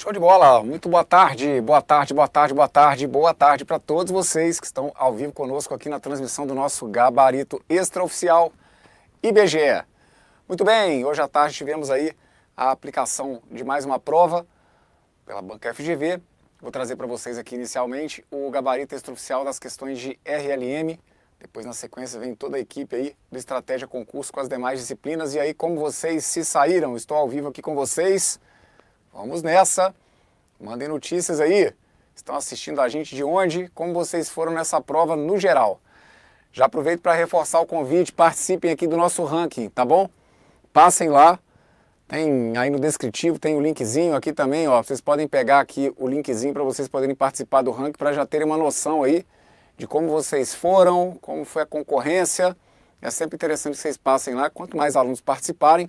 Show de bola, muito boa tarde, boa tarde, boa tarde, boa tarde, boa tarde para todos vocês que estão ao vivo conosco aqui na transmissão do nosso Gabarito Extraoficial IBGE. Muito bem, hoje à tarde tivemos aí a aplicação de mais uma prova pela Banca FGV. Vou trazer para vocês aqui inicialmente o Gabarito Extraoficial das questões de RLM. Depois na sequência vem toda a equipe aí do Estratégia Concurso com as demais disciplinas. E aí, como vocês se saíram, estou ao vivo aqui com vocês. Vamos nessa, mandem notícias aí, estão assistindo a gente de onde, como vocês foram nessa prova no geral. Já aproveito para reforçar o convite, participem aqui do nosso ranking, tá bom? Passem lá, tem aí no descritivo, tem o linkzinho aqui também, ó, vocês podem pegar aqui o linkzinho para vocês poderem participar do ranking, para já terem uma noção aí de como vocês foram, como foi a concorrência. É sempre interessante que vocês passem lá, quanto mais alunos participarem,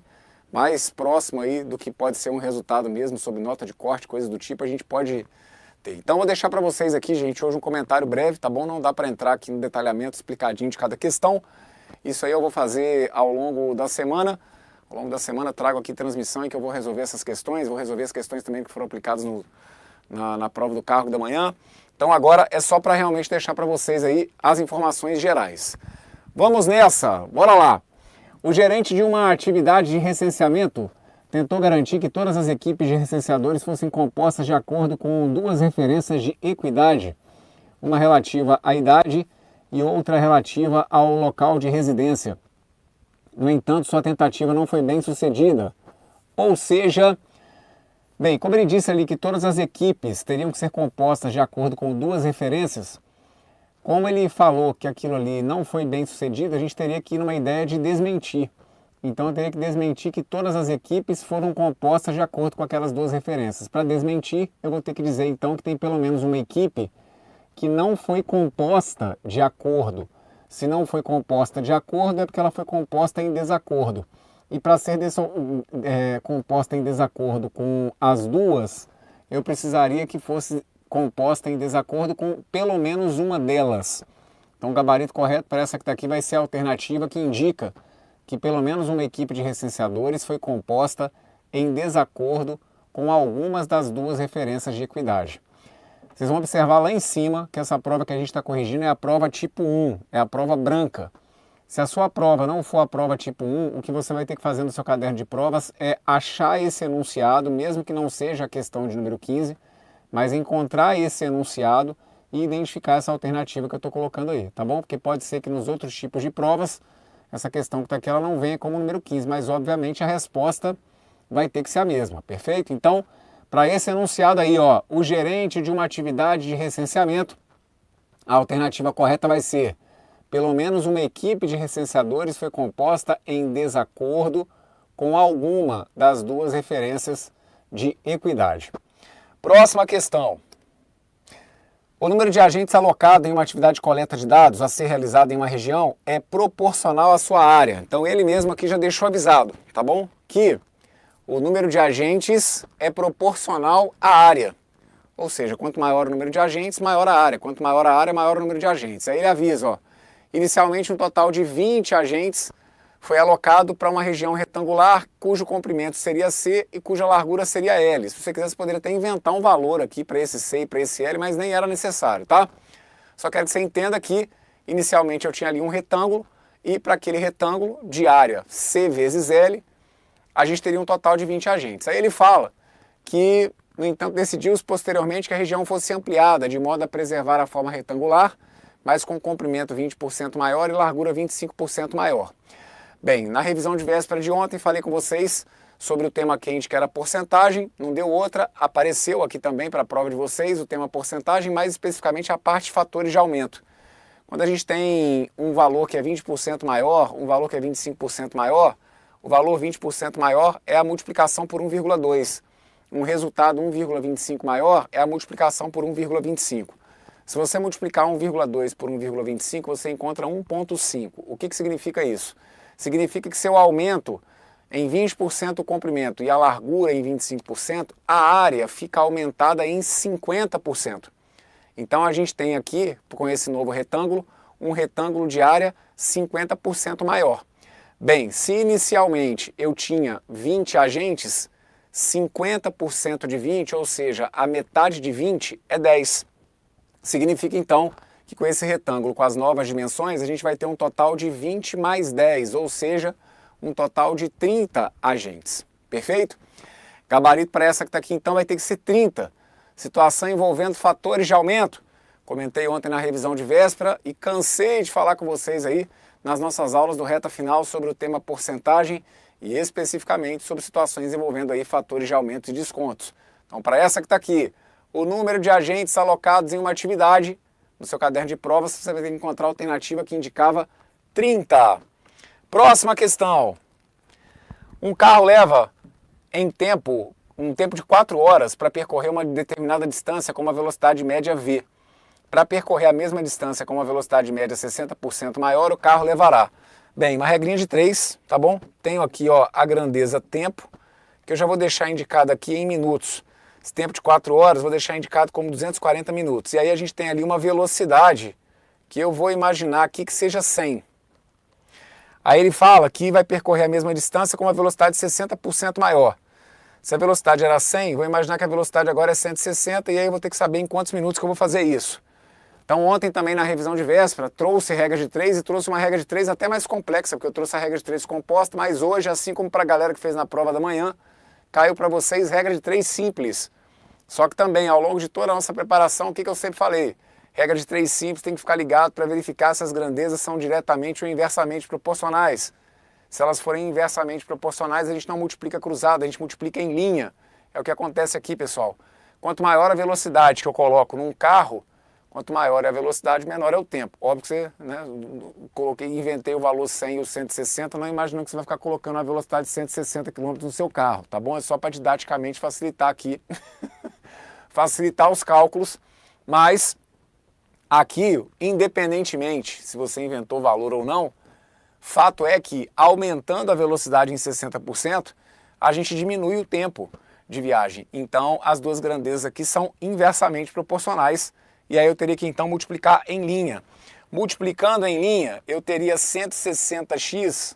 mais próximo aí do que pode ser um resultado mesmo, sobre nota de corte, coisas do tipo, a gente pode ter. Então vou deixar para vocês aqui, gente, hoje um comentário breve, tá bom? Não dá para entrar aqui no detalhamento explicadinho de cada questão. Isso aí eu vou fazer ao longo da semana. Ao longo da semana trago aqui transmissão em que eu vou resolver essas questões, vou resolver as questões também que foram aplicadas na prova do cargo da manhã. Então agora é só para realmente deixar para vocês aí as informações gerais. Vamos nessa, bora lá! O gerente de uma atividade de recenseamento tentou garantir que todas as equipes de recenseadores fossem compostas de acordo com duas referências de equidade, uma relativa à idade e outra relativa ao local de residência. No entanto, sua tentativa não foi bem sucedida. Ou seja, bem, como ele disse ali que todas as equipes teriam que ser compostas de acordo com duas referências, como ele falou que aquilo ali não foi bem sucedido, a gente teria que ir numa ideia de desmentir. Então eu teria que desmentir que todas as equipes foram compostas de acordo com aquelas duas referências. Para desmentir, eu vou ter que dizer então que tem pelo menos uma equipe que não foi composta de acordo. Se não foi composta de acordo, é porque ela foi composta em desacordo. E para ser composta em desacordo com as duas, eu precisaria que fosse composta em desacordo com pelo menos uma delas. Então o gabarito correto para essa que está aqui vai ser a alternativa que indica que pelo menos uma equipe de recenseadores foi composta em desacordo com algumas das duas referências de equidade. Vocês vão observar lá em cima que essa prova que a gente está corrigindo é a prova tipo 1, é a prova branca. Se a sua prova não for a prova tipo 1, o que você vai ter que fazer no seu caderno de provas é achar esse enunciado, mesmo que não seja a questão de número 15, mas encontrar esse enunciado e identificar essa alternativa que eu estou colocando aí, tá bom? Porque pode ser que nos outros tipos de provas, essa questão que está aqui, ela não venha como número 15, mas obviamente a resposta vai ter que ser a mesma, perfeito? Então, para esse enunciado aí, ó, o gerente de uma atividade de recenseamento, a alternativa correta vai ser: pelo menos uma equipe de recenseadores foi composta em desacordo com alguma das duas referências de equidade. Próxima questão. O número de agentes alocado em uma atividade de coleta de dados a ser realizada em uma região é proporcional à sua área. Então ele mesmo aqui já deixou avisado, tá bom? Que o número de agentes é proporcional à área. Ou seja, quanto maior o número de agentes, maior a área. Quanto maior a área, maior o número de agentes. Aí ele avisa, ó, inicialmente um total de 20 agentes foi alocado para uma região retangular cujo comprimento seria C e cuja largura seria L. Se você quiser, você poderia até inventar um valor aqui para esse C e para esse L, mas nem era necessário, tá? Só quero que você entenda que inicialmente eu tinha ali um retângulo e para aquele retângulo de área C vezes L, a gente teria um total de 20 agentes. Aí ele fala que, no entanto, decidiu-se posteriormente que a região fosse ampliada de modo a preservar a forma retangular, mas com comprimento 20% maior e largura 25% maior. Bem, na revisão de véspera de ontem falei com vocês sobre o tema quente que era porcentagem, não deu outra, apareceu aqui também para a prova de vocês o tema porcentagem, mais especificamente a parte de fatores de aumento. Quando a gente tem um valor que é 20% maior, um valor que é 25% maior, o valor 20% maior é a multiplicação por 1,2. Um resultado 1,25 maior é a multiplicação por 1,25. Se você multiplicar 1,2 por 1,25, você encontra 1,5. O que significa isso? Significa que seu aumento em 20% o comprimento e a largura em 25%, a área fica aumentada em 50%. Então a gente tem aqui, com esse novo retângulo, um retângulo de área 50% maior. Bem, se inicialmente eu tinha 20 agentes, 50% de 20, ou seja, a metade de 20 é 10. Significa então que com esse retângulo, com as novas dimensões, a gente vai ter um total de 20 mais 10, ou seja, um total de 30 agentes. Perfeito? Gabarito para essa que está aqui então vai ter que ser 30. Situação envolvendo fatores de aumento. Comentei ontem na revisão de véspera e cansei de falar com vocês aí nas nossas aulas do reta final sobre o tema porcentagem e especificamente sobre situações envolvendo aí fatores de aumento e descontos. Então para essa que está aqui, o número de agentes alocados em uma atividade, no seu caderno de provas você vai ter que encontrar a alternativa que indicava 30. Próxima questão. Um carro leva um tempo de 4 horas para percorrer uma determinada distância com uma velocidade média v. Para percorrer a mesma distância com uma velocidade média 60% maior, o carro levará. Bem, uma regrinha de 3, tá bom? Tenho aqui ó, a grandeza tempo, que eu já vou deixar indicado aqui em minutos. Esse tempo de 4 horas vou deixar indicado como 240 minutos. E aí a gente tem ali uma velocidade que eu vou imaginar aqui que seja 100. Aí ele fala que vai percorrer a mesma distância com uma velocidade 60% maior. Se a velocidade era 100, vou imaginar que a velocidade agora é 160 e aí eu vou ter que saber em quantos minutos que eu vou fazer isso. Então ontem também na revisão de véspera trouxe regra de 3 e trouxe uma regra de 3 até mais complexa, porque eu trouxe a regra de 3 composta, mas hoje, assim como para a galera que fez na prova da manhã, caiu para vocês regra de 3 simples. Só que também ao longo de toda a nossa preparação, o que eu sempre falei? Regra de 3 simples tem que ficar ligado para verificar se as grandezas são diretamente ou inversamente proporcionais. Se elas forem inversamente proporcionais, a gente não multiplica cruzado, a gente multiplica em linha. É o que acontece aqui, pessoal. Quanto maior a velocidade que eu coloco num carro, quanto maior é a velocidade, menor é o tempo. Óbvio que você, inventei o valor 100 e o 160, não imaginando que você vai ficar colocando a velocidade de 160 km no seu carro, tá bom? É só para didaticamente facilitar aqui, facilitar os cálculos, mas aqui, independentemente se você inventou valor ou não, fato é que aumentando a velocidade em 60%, a gente diminui o tempo de viagem. Então as duas grandezas aqui são inversamente proporcionais. E aí eu teria que então multiplicar em linha. Multiplicando em linha, eu teria 160x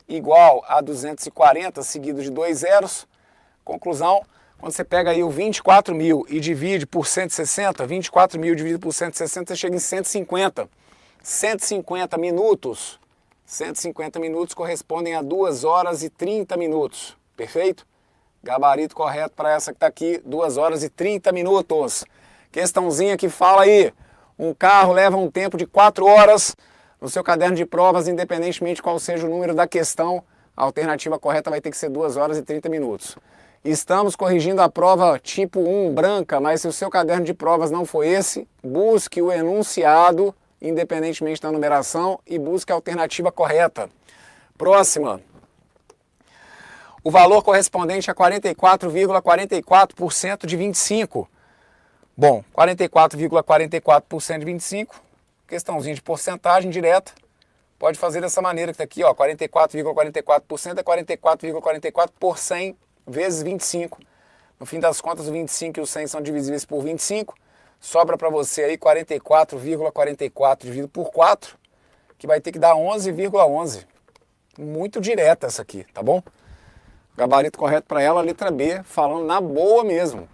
igual a 240 seguido de 2 zeros. Conclusão, quando você pega aí o 24.000 e divide por 160, 24.000 dividido por 160, você chega em 150. 150 minutos. 150 minutos correspondem a 2 horas e 30 minutos. Perfeito? Gabarito correto para essa que está aqui, 2 horas e 30 minutos. Questãozinha que fala aí, um carro leva um tempo de 4 horas no seu caderno de provas, independentemente qual seja o número da questão, a alternativa correta vai ter que ser 2 horas e 30 minutos. Estamos corrigindo a prova tipo 1 branca, mas se o seu caderno de provas não for esse, busque o enunciado, independentemente da numeração, e busque a alternativa correta. Próxima. O valor correspondente a 44,44% de 25. Bom, 44,44% de 25, questãozinha de porcentagem direta, pode fazer dessa maneira que está aqui, ó, 44,44% é 44,44 por 100 vezes 25. No fim das contas, o 25 e o 100 são divisíveis por 25, sobra para você aí 44,44 dividido por 4, que vai ter que dar 11,11. Muito direta essa aqui, tá bom? Gabarito correto para ela, letra B, falando na boa mesmo.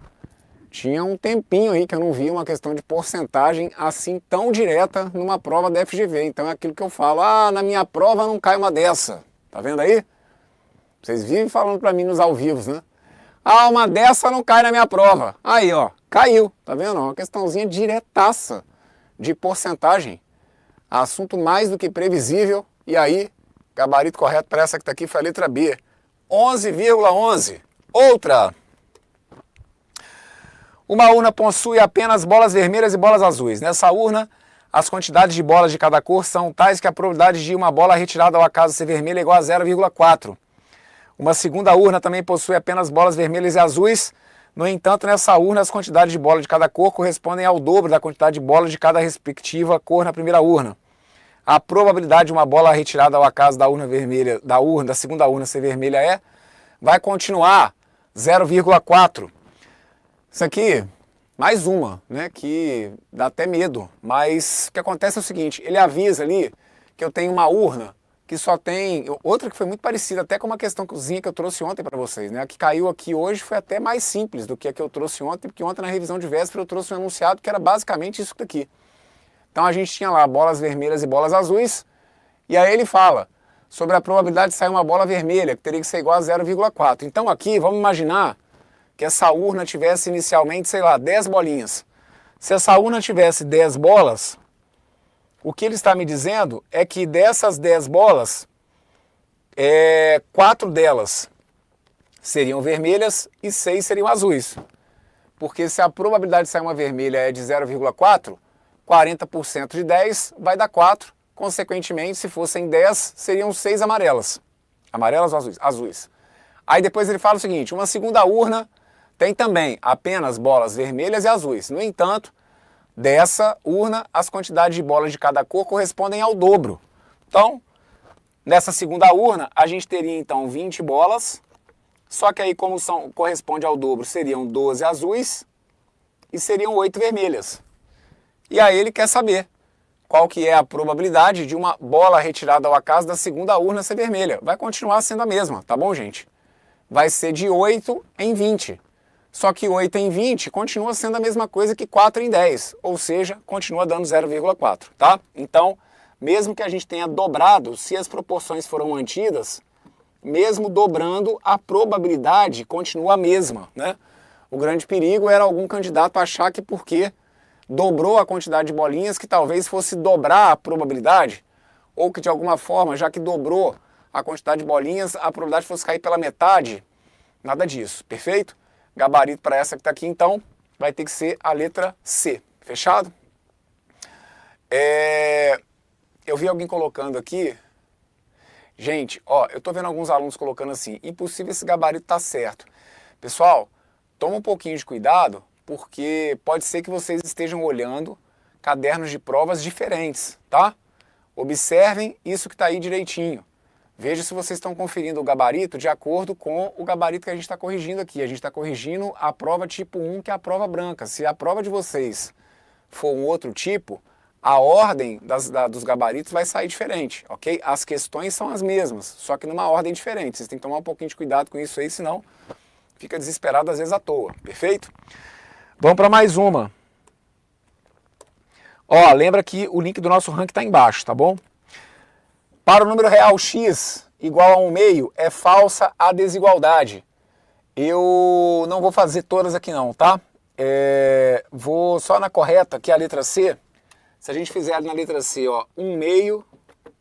Tinha um tempinho aí que eu não via uma questão de porcentagem assim tão direta numa prova da FGV. Então é aquilo que eu falo, na minha prova não cai uma dessa. Tá vendo aí? Vocês vivem falando para mim nos ao vivos, né? Uma dessa não cai na minha prova. Aí, ó, caiu. Tá vendo? Uma questãozinha diretaça de porcentagem. Assunto mais do que previsível. E aí, gabarito correto para essa que tá aqui foi a letra B. 11,11. Outra. Uma urna possui apenas bolas vermelhas e bolas azuis. Nessa urna, as quantidades de bolas de cada cor são tais que a probabilidade de uma bola retirada ao acaso ser vermelha é igual a 0,4. Uma segunda urna também possui apenas bolas vermelhas e azuis. No entanto, nessa urna, as quantidades de bolas de cada cor correspondem ao dobro da quantidade de bolas de cada respectiva cor na primeira urna. A probabilidade de uma bola retirada ao acaso da urna vermelha, da segunda urna ser vermelha vai continuar 0,4. Isso aqui, mais uma, né, que dá até medo, mas o que acontece é o seguinte, ele avisa ali que eu tenho uma urna que só tem... Outra que foi muito parecida até com uma questãozinha que eu trouxe ontem para vocês, né? A que caiu aqui hoje foi até mais simples do que a que eu trouxe ontem, porque ontem na revisão de véspera eu trouxe um enunciado que era basicamente isso daqui. Então a gente tinha lá bolas vermelhas e bolas azuis, e aí ele fala sobre a probabilidade de sair uma bola vermelha, que teria que ser igual a 0,4. Então aqui, vamos imaginar que essa urna tivesse inicialmente, sei lá, 10 bolinhas. Se essa urna tivesse 10 bolas, o que ele está me dizendo é que dessas 10 bolas, 4 delas seriam vermelhas e 6 seriam azuis. Porque se a probabilidade de sair uma vermelha é de 0,4, 40% de 10 vai dar 4. Consequentemente, se fossem 10, seriam 6 amarelas. Amarelas ou azuis? Azuis. Aí depois ele fala o seguinte, uma segunda urna tem também apenas bolas vermelhas e azuis. No entanto, dessa urna, as quantidades de bolas de cada cor correspondem ao dobro. Então, nessa segunda urna, a gente teria então 20 bolas, só que aí como corresponde ao dobro, seriam 12 azuis e seriam 8 vermelhas. E aí ele quer saber qual que é a probabilidade de uma bola retirada ao acaso da segunda urna ser vermelha. Vai continuar sendo a mesma, tá bom, gente? Vai ser de 8 em 20. Só que 8 em 20 continua sendo a mesma coisa que 4 em 10, ou seja, continua dando 0,4, tá? Então, mesmo que a gente tenha dobrado, se as proporções foram mantidas, mesmo dobrando, a probabilidade continua a mesma, né? O grande perigo era algum candidato achar que porque dobrou a quantidade de bolinhas, que talvez fosse dobrar a probabilidade, ou que de alguma forma, já que dobrou a quantidade de bolinhas, a probabilidade fosse cair pela metade. Nada disso, perfeito? Gabarito para essa que está aqui, então, vai ter que ser a letra C. Fechado? Eu vi alguém colocando aqui... Gente, ó, eu estou vendo alguns alunos colocando assim, impossível esse gabarito tá certo. Pessoal, toma um pouquinho de cuidado, porque pode ser que vocês estejam olhando cadernos de provas diferentes, tá? Observem isso que está aí direitinho. Veja se vocês estão conferindo o gabarito de acordo com o gabarito que a gente está corrigindo aqui. A gente está corrigindo a prova tipo 1, que é a prova branca. Se a prova de vocês for um outro tipo, a ordem dos gabaritos vai sair diferente, ok? As questões são as mesmas, só que numa ordem diferente. Vocês têm que tomar um pouquinho de cuidado com isso aí, senão fica desesperado às vezes à toa, perfeito? Vamos para mais uma. Ó, lembra que o link do nosso ranking está embaixo, tá bom? Para o número real x igual a 1 meio, é falsa a desigualdade. Eu não vou fazer todas aqui não, tá? Vou só na correta, que é a letra C. Se a gente fizer ali na letra C, ó, 1 meio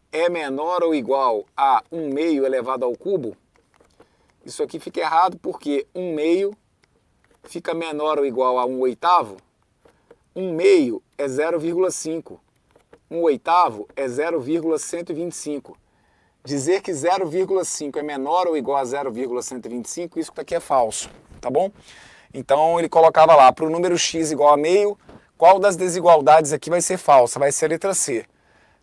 é menor ou igual a 1 meio elevado ao cubo, isso aqui fica errado porque 1 meio fica menor ou igual a 1 oitavo. 1 meio é 0,5. 1 oitavo é 0,125. Dizer que 0,5 é menor ou igual a 0,125, isso aqui é falso, tá bom? Então ele colocava lá, para o número x igual a meio, qual das desigualdades aqui vai ser falsa? Vai ser a letra C.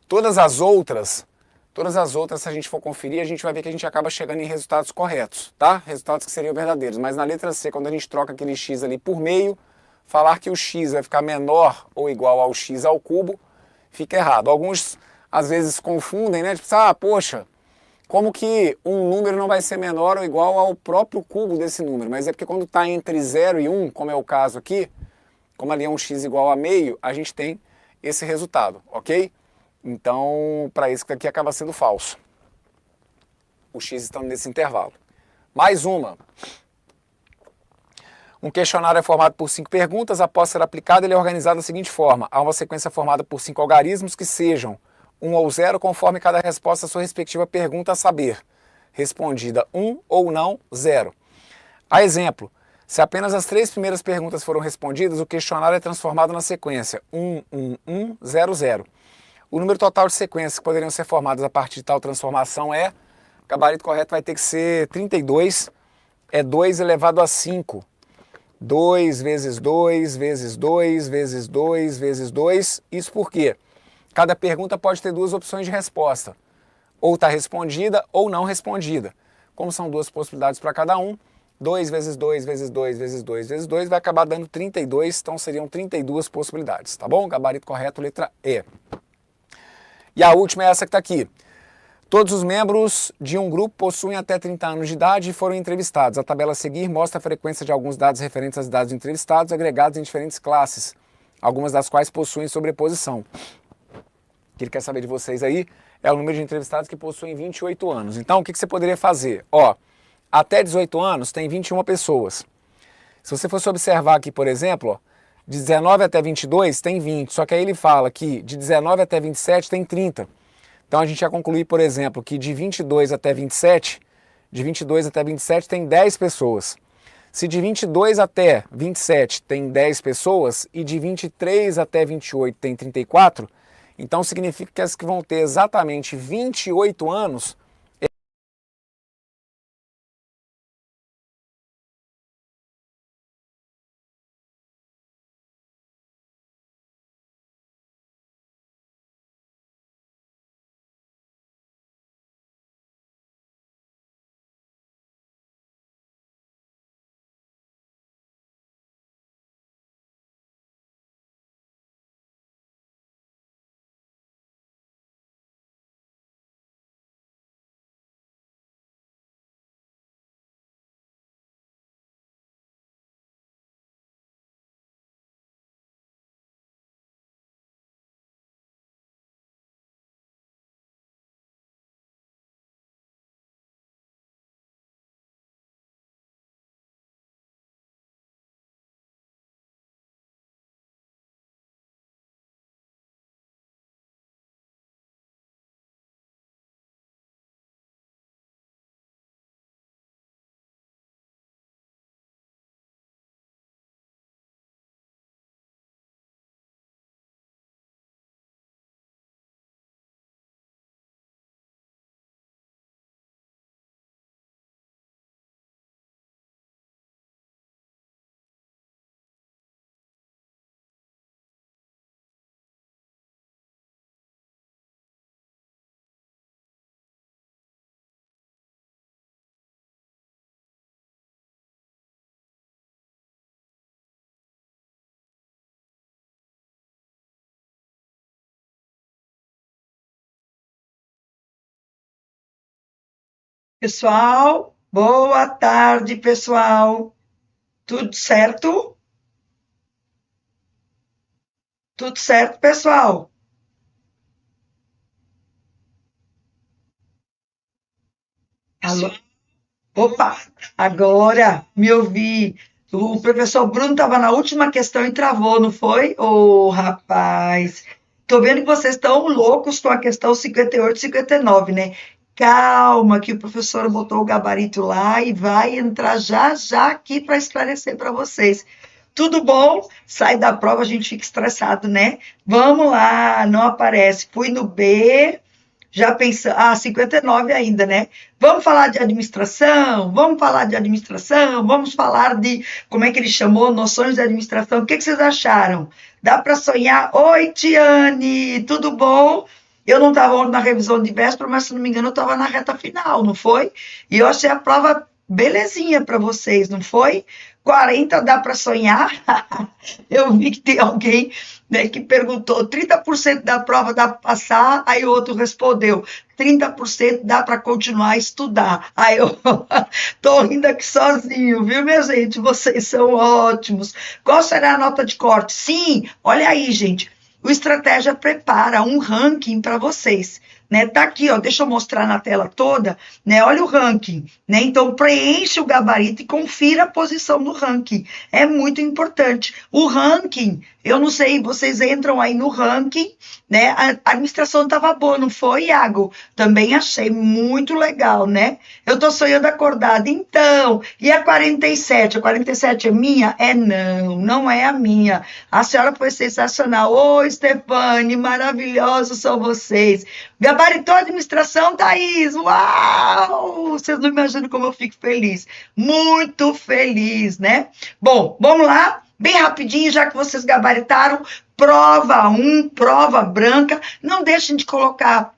Todas as outras, se a gente for conferir, a gente vai ver que a gente acaba chegando em resultados corretos, tá? Resultados que seriam verdadeiros. Mas na letra C, quando a gente troca aquele x ali por meio, falar que o x vai ficar menor ou igual ao x ao cubo, fica errado. Alguns, às vezes, confundem, né? Tipo, poxa, como que um número não vai ser menor ou igual ao próprio cubo desse número? Mas é porque quando está entre 0 e 1, como é o caso aqui, como ali é um x igual a meio, a gente tem esse resultado, ok? Então, para isso que aqui acaba sendo falso. O x estando nesse intervalo. Mais uma. Um questionário é formado por 5 perguntas. Após ser aplicado, ele é organizado da seguinte forma. Há uma sequência formada por 5 algarismos que sejam 1 ou 0, conforme cada resposta à sua respectiva pergunta a saber. Respondida 1 ou não, 0. A exemplo, se apenas as 3 primeiras perguntas foram respondidas, o questionário é transformado na sequência 1, 1, 1, 0, 0. O número total de sequências que poderiam ser formadas a partir de tal transformação é, o gabarito correto vai ter que ser 32, é 2 elevado a 5. 2 vezes 2, vezes 2, vezes 2, vezes 2. Isso porque cada pergunta pode ter 2 opções de resposta. Ou está respondida ou não respondida. Como são 2 possibilidades para cada um, 2 vezes 2, vezes 2, vezes 2, vezes 2 vai acabar dando 32, então seriam 32 possibilidades, tá bom? Gabarito correto, letra E. E a última é essa que está aqui. Todos os membros de um grupo possuem até 30 anos de idade e foram entrevistados. A tabela a seguir mostra a frequência de alguns dados referentes aos dados entrevistados agregados em diferentes classes, algumas das quais possuem sobreposição. O que ele quer saber de vocês aí é o número de entrevistados que possuem 28 anos. Então, o que você poderia fazer? Até 18 anos tem 21 pessoas. Se você fosse observar aqui, por exemplo, de 19 até 22 tem 20, só que aí ele fala que de 19 até 27 tem 30. Então a gente ia concluir, por exemplo, que de 22 até 27 tem 10 pessoas. Se de 22 até 27 tem 10 pessoas e de 23 até 28 tem 34, então significa que as que vão ter exatamente 28 anos Pessoal, boa tarde, pessoal. Tudo certo? Tudo certo, pessoal? Alô? Opa, agora me ouvi. O professor Bruno estava na última questão e travou, não foi? Ô, rapaz, tô vendo que vocês estão loucos com a questão 58 e 59, né? Calma, que o professor botou o gabarito lá e vai entrar já já aqui para esclarecer para vocês. Tudo bom? Sai da prova, a gente fica estressado, né? Vamos lá, não aparece. Fui no B, já pensando. Ah, 59 ainda, né? Vamos falar de administração? Vamos falar de administração? Vamos falar de, como é que ele chamou? Noções de administração. O que vocês acharam? Dá para sonhar? Oi, Tiane, tudo bom? Eu não estava na revisão de véspera, mas se não me engano, eu estava na reta final, não foi? E eu achei a prova belezinha para vocês, não foi? 40 dá para sonhar? Eu vi que tem alguém, né, que perguntou 30% da prova dá para passar, aí o outro respondeu 30% dá para continuar a estudar. Aí eu tô rindo aqui sozinho, viu, minha gente? Vocês são ótimos. Qual será a nota de corte? Sim, olha aí, gente. O Estratégia prepara um ranking para vocês, né? Tá aqui, ó, deixa eu mostrar na tela toda, né? Olha o ranking, né? Então preenche o gabarito e confira a posição do ranking. É muito importante. O ranking, eu não sei, vocês entram aí no ranking, né? A administração estava boa, não foi, Iago? Também achei muito legal, né? Eu tô sonhando acordada. Então, e a 47? A 47 é minha? Não, não é a minha. A senhora foi sensacional. Ô, Stefane, maravilhosos são vocês. Gabaritou a administração, Thaís. Uau! Vocês não imaginam como eu fico feliz. Muito feliz, né? Bom, vamos lá. Bem rapidinho, já que vocês gabaritaram. Prova 1, prova branca. Não deixem de colocar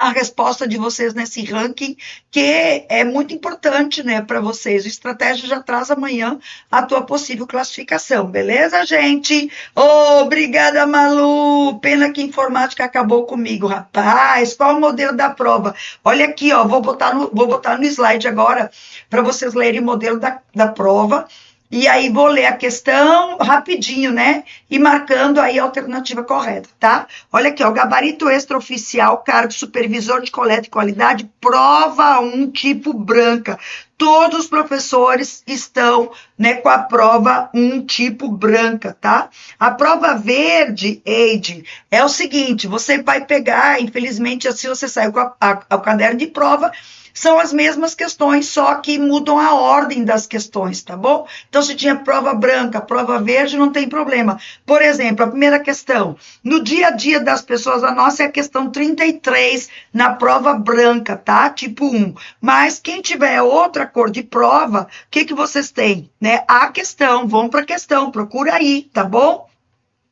a resposta de vocês nesse ranking, que é muito importante, né, para vocês. O Estratégia já traz amanhã a tua possível classificação, beleza, gente? Obrigada, Malu! Pena que informática acabou comigo, rapaz. Qual o modelo da prova? Olha aqui, ó, vou botar no slide agora para vocês lerem o modelo da prova. E aí vou ler a questão rapidinho, né? E marcando aí a alternativa correta, tá? Olha aqui, ó, gabarito extraoficial, cargo supervisor de coleta e qualidade, prova 1, tipo branca. Todos os professores estão, né, com a prova 1, tipo branca, tá? A prova verde, Eide, é o seguinte, você vai pegar, infelizmente, assim você saiu com o caderno de prova, são as mesmas questões, só que mudam a ordem das questões, tá bom? Então, se tinha prova branca, prova verde, não tem problema. Por exemplo, a primeira questão, no dia a dia das pessoas, a nossa é a questão 33, na prova branca, tá? Tipo 1. Mas quem tiver outra cor de prova, o que vocês têm? Né? A questão, vão para a questão, procura aí, tá bom?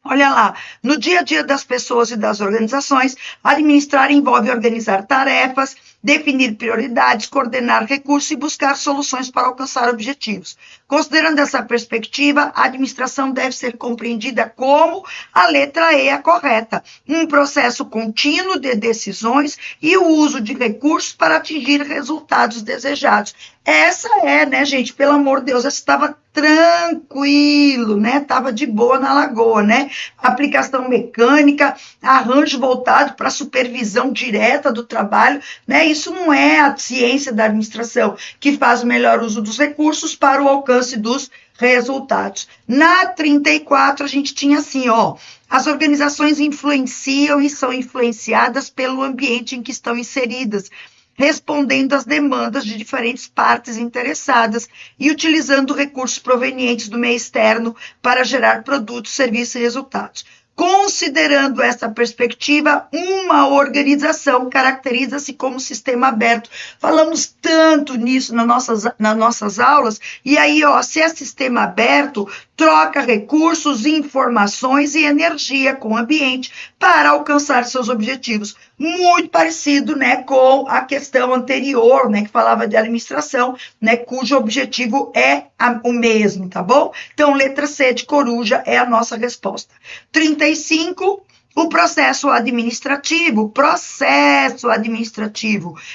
Olha lá, no dia a dia das pessoas e das organizações, administrar envolve organizar tarefas, definir prioridades, coordenar recursos e buscar soluções para alcançar objetivos. Considerando essa perspectiva, a administração deve ser compreendida como a letra E, a correta, um processo contínuo de decisões e o uso de recursos para atingir resultados desejados. Essa é, né, gente, pelo amor de Deus, essa estava tranquilo, né, estava de boa na lagoa, né, aplicação mecânica, arranjo voltado para supervisão direta do trabalho, né, isso não é a ciência da administração, que faz o melhor uso dos recursos para o alcance dos resultados. Na 34, a gente tinha assim, ó, as organizações influenciam e são influenciadas pelo ambiente em que estão inseridas, respondendo às demandas de diferentes partes interessadas e utilizando recursos provenientes do meio externo para gerar produtos, serviços e resultados. Considerando essa perspectiva, uma organização caracteriza-se como sistema aberto. Falamos tanto nisso nas nossas aulas, e aí, ó, se é sistema aberto, troca recursos, informações e energia com o ambiente para alcançar seus objetivos. Muito parecido, né, com a questão anterior, né, que falava de administração, né, cujo objetivo é o mesmo, tá bom? Então, letra C de coruja é a nossa resposta. 35, o processo administrativo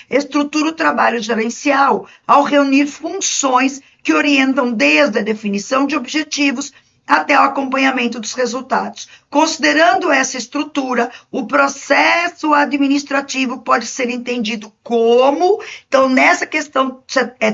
estrutura o trabalho gerencial ao reunir funções que orientam desde a definição de objetivos até o acompanhamento dos resultados. Considerando essa estrutura, o processo administrativo pode ser entendido como... Então, nessa questão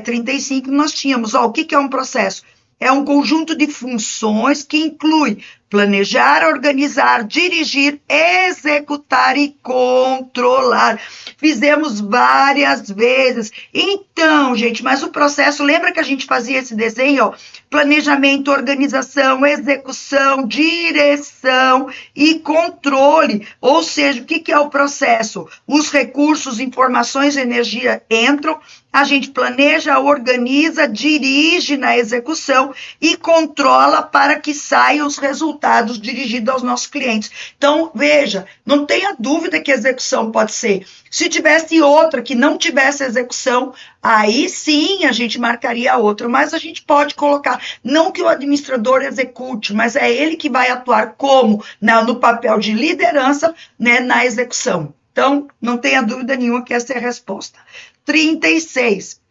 35, nós tínhamos, ó, o que é um processo? É um conjunto de funções que inclui planejar, organizar, dirigir, executar e controlar. Fizemos várias vezes. Então, gente, mas o processo, lembra que a gente fazia esse desenho, ó? Planejamento, organização, execução, direção e controle. Ou seja, o que é o processo? Os recursos, informações, energia entram, a gente planeja, organiza, dirige na execução e controla para que saiam os resultados dirigidos aos nossos clientes. Então, veja, não tenha dúvida que a execução pode ser. Se tivesse outra que não tivesse execução, aí sim a gente marcaria outra, mas a gente pode colocar, não que o administrador execute, mas é ele que vai atuar como? No papel de liderança, né, na execução. Então, não tenha dúvida nenhuma que essa é a resposta. 36.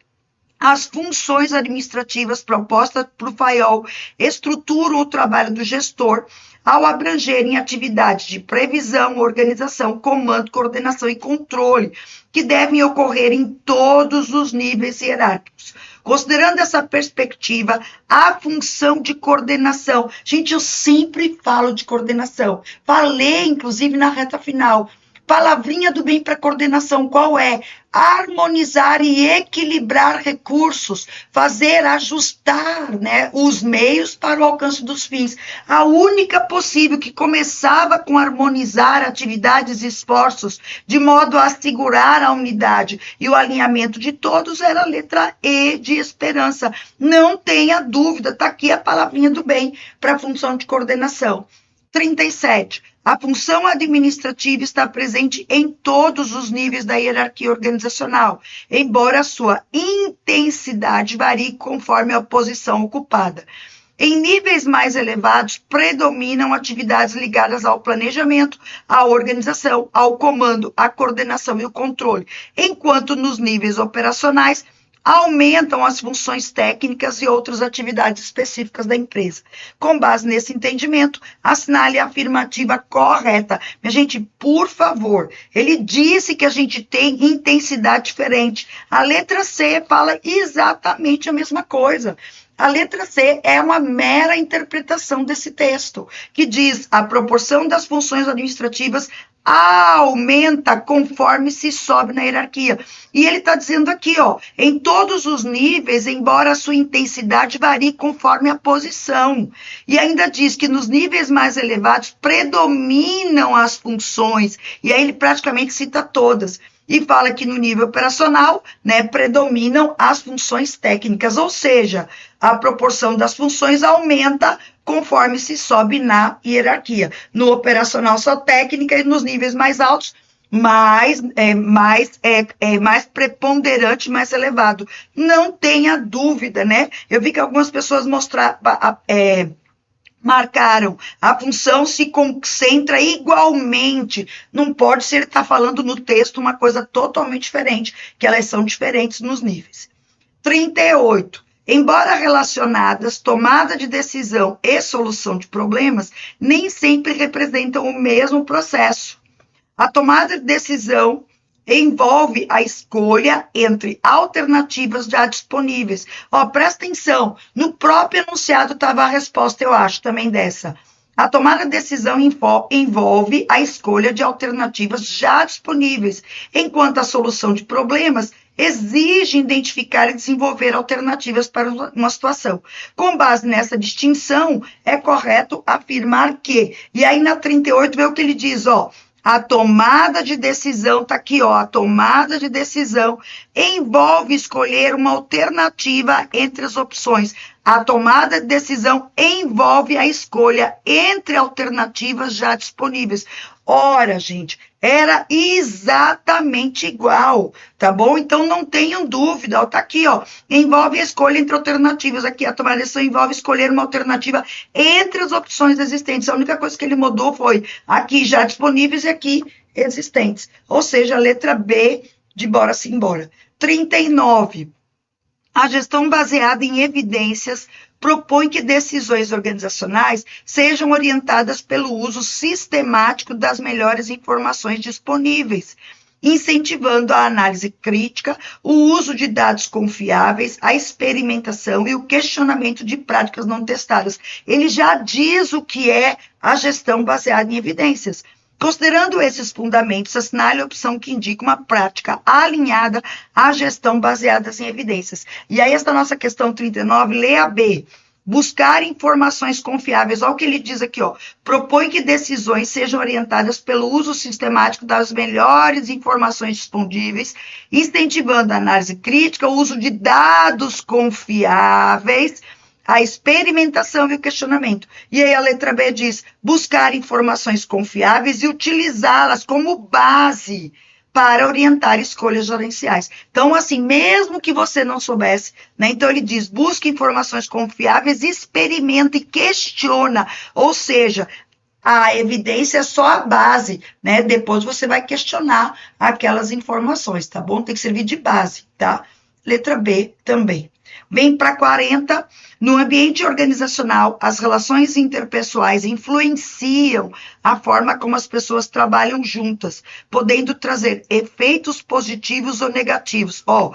As funções administrativas propostas para o FAIOL estruturam o trabalho do gestor ao abrangerem atividades de previsão, organização, comando, coordenação e controle, que devem ocorrer em todos os níveis hierárquicos. Considerando essa perspectiva, a função de coordenação. Gente, eu sempre falo de coordenação. Falei, inclusive, na reta final. Palavrinha do bem para coordenação, qual é? Harmonizar e equilibrar recursos, fazer, ajustar, né, os meios para o alcance dos fins. A única possível que começava com harmonizar atividades e esforços, de modo a assegurar a unidade e o alinhamento de todos, era a letra E de esperança. Não tenha dúvida, está aqui a palavrinha do bem para a função de coordenação. 37. A função administrativa está presente em todos os níveis da hierarquia organizacional, embora a sua intensidade varie conforme a posição ocupada. Em níveis mais elevados, predominam atividades ligadas ao planejamento, à organização, ao comando, à coordenação e o controle, enquanto nos níveis operacionais, aumentam as funções técnicas e outras atividades específicas da empresa. Com base nesse entendimento, assinale a afirmativa correta. Minha gente, por favor, ele disse que a gente tem intensidade diferente. A letra C fala exatamente a mesma coisa. A letra C é uma mera interpretação desse texto, que diz a proporção das funções administrativas aumenta conforme se sobe na hierarquia. E ele está dizendo aqui, ó, em todos os níveis, embora a sua intensidade varie conforme a posição. E ainda diz que nos níveis mais elevados predominam as funções. E aí ele praticamente cita todas. E fala que no nível operacional, né, predominam as funções técnicas, ou seja, a proporção das funções aumenta conforme se sobe na hierarquia. No operacional só técnica e nos níveis mais altos, mais preponderante, mais elevado. Não tenha dúvida, né? Eu vi que algumas pessoas marcaram, a função se concentra igualmente. Não pode ser, ele está falando no texto uma coisa totalmente diferente, que elas são diferentes nos níveis. 38. Embora relacionadas, tomada de decisão e solução de problemas nem sempre representam o mesmo processo. A tomada de decisão envolve a escolha entre alternativas já disponíveis. Ó, presta atenção, no próprio enunciado estava a resposta, eu acho, também dessa. A tomada de decisão envolve a escolha de alternativas já disponíveis, enquanto a solução de problemas exige identificar e desenvolver alternativas para uma situação. Com base nessa distinção, é correto afirmar que, e aí na 38 vê o que ele diz, ó, a tomada de decisão, tá aqui, ó, a tomada de decisão envolve escolher uma alternativa entre as opções. A tomada de decisão envolve a escolha entre alternativas já disponíveis. Ora, gente, era exatamente igual, tá bom? Então, não tenham dúvida, ó, tá aqui, ó, envolve a escolha entre alternativas. Aqui, a tomada de decisão envolve escolher uma alternativa entre as opções existentes. A única coisa que ele mudou foi aqui já disponíveis e aqui existentes. Ou seja, a letra B de bora-se embora. 39. A gestão baseada em evidências propõe que decisões organizacionais sejam orientadas pelo uso sistemático das melhores informações disponíveis, incentivando a análise crítica, o uso de dados confiáveis, a experimentação e o questionamento de práticas não testadas. Ele já diz o que é a gestão baseada em evidências. Considerando esses fundamentos, assinale a opção que indica uma prática alinhada à gestão baseada em evidências. E aí, esta nossa questão 39, leia B. Buscar informações confiáveis. Olha o que ele diz aqui, ó. Propõe que decisões sejam orientadas pelo uso sistemático das melhores informações disponíveis, incentivando a análise crítica, o uso de dados confiáveis, a experimentação e o questionamento. E aí a letra B diz, buscar informações confiáveis e utilizá-las como base para orientar escolhas gerenciais. Então, assim, mesmo que você não soubesse, né? Então ele diz, busque informações confiáveis, experimenta e questiona. Ou seja, a evidência é só a base, né? Depois você vai questionar aquelas informações, tá bom? Tem que servir de base, tá? Letra B também. Vem para 40. No ambiente organizacional, as relações interpessoais influenciam a forma como as pessoas trabalham juntas, podendo trazer efeitos positivos ou negativos. Ó,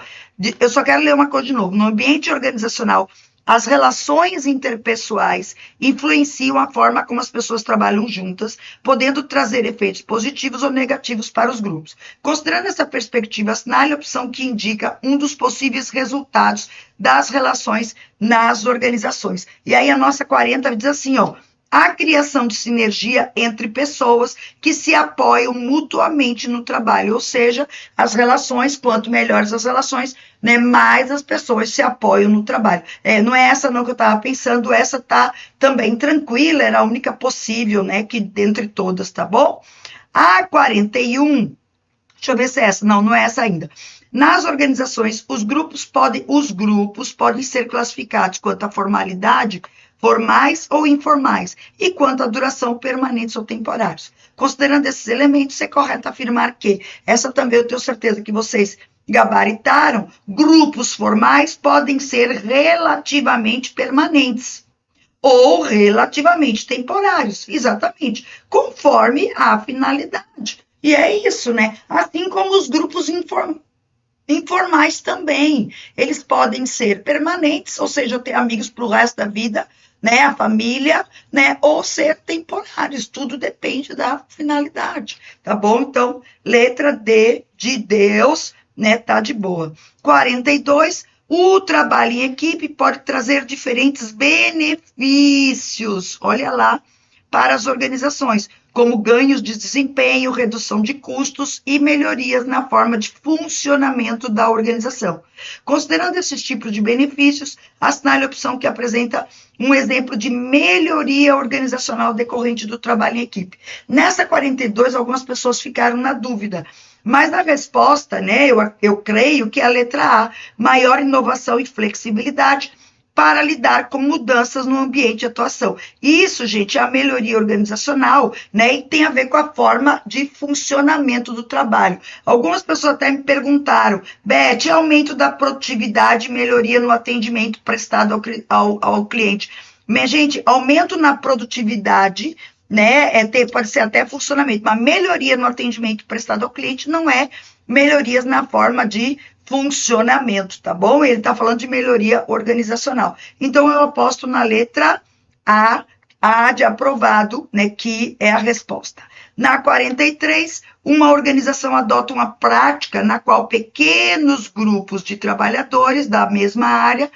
eu só quero ler uma coisa de novo. No ambiente organizacional, as relações interpessoais influenciam a forma como as pessoas trabalham juntas, podendo trazer efeitos positivos ou negativos para os grupos. Considerando essa perspectiva, assinale a opção que indica um dos possíveis resultados das relações nas organizações. E aí a nossa 40 diz assim, ó, a criação de sinergia entre pessoas que se apoiam mutuamente no trabalho, ou seja, as relações, quanto melhores as relações, né, mais as pessoas se apoiam no trabalho. Não é essa não que eu estava pensando, essa tá também tranquila, era a única possível, né, que dentre todas, tá bom? A 41, deixa eu ver se é essa, não é essa ainda. Nas organizações, os grupos podem ser classificados quanto à formalidade, formais ou informais, e quanto à duração, permanentes ou temporários. Considerando esses elementos, é correto afirmar que, essa também eu tenho certeza que vocês gabaritaram, grupos formais podem ser relativamente permanentes ou relativamente temporários, exatamente, conforme a finalidade. E é isso, né? Assim como os grupos informais também. Eles podem ser permanentes, ou seja, ter amigos para o resto da vida, né? A família, né? Ou ser temporários. Tudo depende da finalidade, tá bom? Então, letra D de Deus, né? Tá de boa. 42. O trabalho em equipe pode trazer diferentes benefícios, olha lá, para as organizações, como ganhos de desempenho, redução de custos e melhorias na forma de funcionamento da organização. Considerando esses tipos de benefícios, assinale a opção que apresenta um exemplo de melhoria organizacional decorrente do trabalho em equipe. Nessa 42, algumas pessoas ficaram na dúvida, mas na resposta, né, eu creio que é a letra A, maior inovação e flexibilidade para lidar com mudanças no ambiente de atuação. Isso, gente, é a melhoria organizacional, né, e tem a ver com a forma de funcionamento do trabalho. Algumas pessoas até me perguntaram, Beth, aumento da produtividade e melhoria no atendimento prestado ao cliente. Mas, gente, aumento na produtividade, né, pode ser até funcionamento, mas melhoria no atendimento prestado ao cliente não é melhorias na forma de funcionamento, tá bom? Ele está falando de melhoria organizacional. Então, eu aposto na letra A de aprovado, né, que é a resposta. Na 43, uma organização adota uma prática na qual pequenos grupos de trabalhadores da mesma área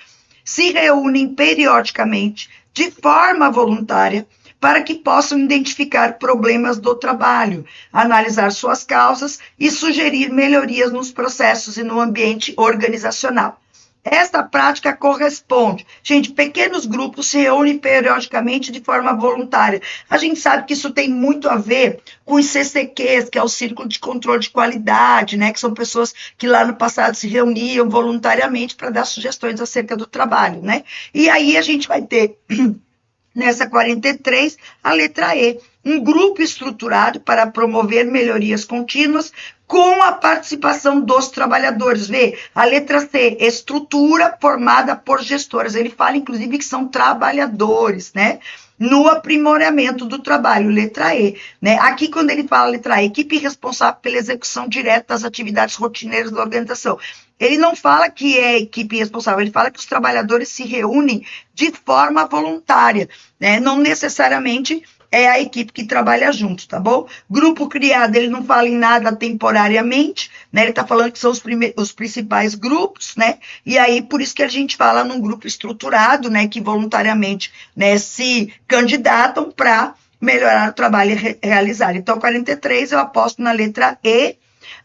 se reúnem periodicamente de forma voluntária para que possam identificar problemas do trabalho, analisar suas causas e sugerir melhorias nos processos e no ambiente organizacional. Esta prática corresponde, gente, pequenos grupos se reúnem periodicamente de forma voluntária. A gente sabe que isso tem muito a ver com os CCQs, que é o Círculo de Controle de Qualidade, né, que são pessoas que lá no passado se reuniam voluntariamente para dar sugestões acerca do trabalho, né? E aí a gente vai ter nessa 43, a letra E, um grupo estruturado para promover melhorias contínuas com a participação dos trabalhadores. Vê, a letra C, estrutura formada por gestores. Ele fala, inclusive, que são trabalhadores, né? No aprimoramento do trabalho, letra E, né? Aqui, quando ele fala letra E, equipe responsável pela execução direta das atividades rotineiras da organização. Ele não fala que é equipe responsável, ele fala que os trabalhadores se reúnem de forma voluntária, né? Não necessariamente é a equipe que trabalha junto, tá bom? Grupo criado, ele não fala em nada temporariamente, né? Ele tá falando que são os principais grupos, né? E aí, por isso que a gente fala num grupo estruturado, né? Que voluntariamente, né, se candidatam para melhorar o trabalho realizado. Então, 43, eu aposto na letra E.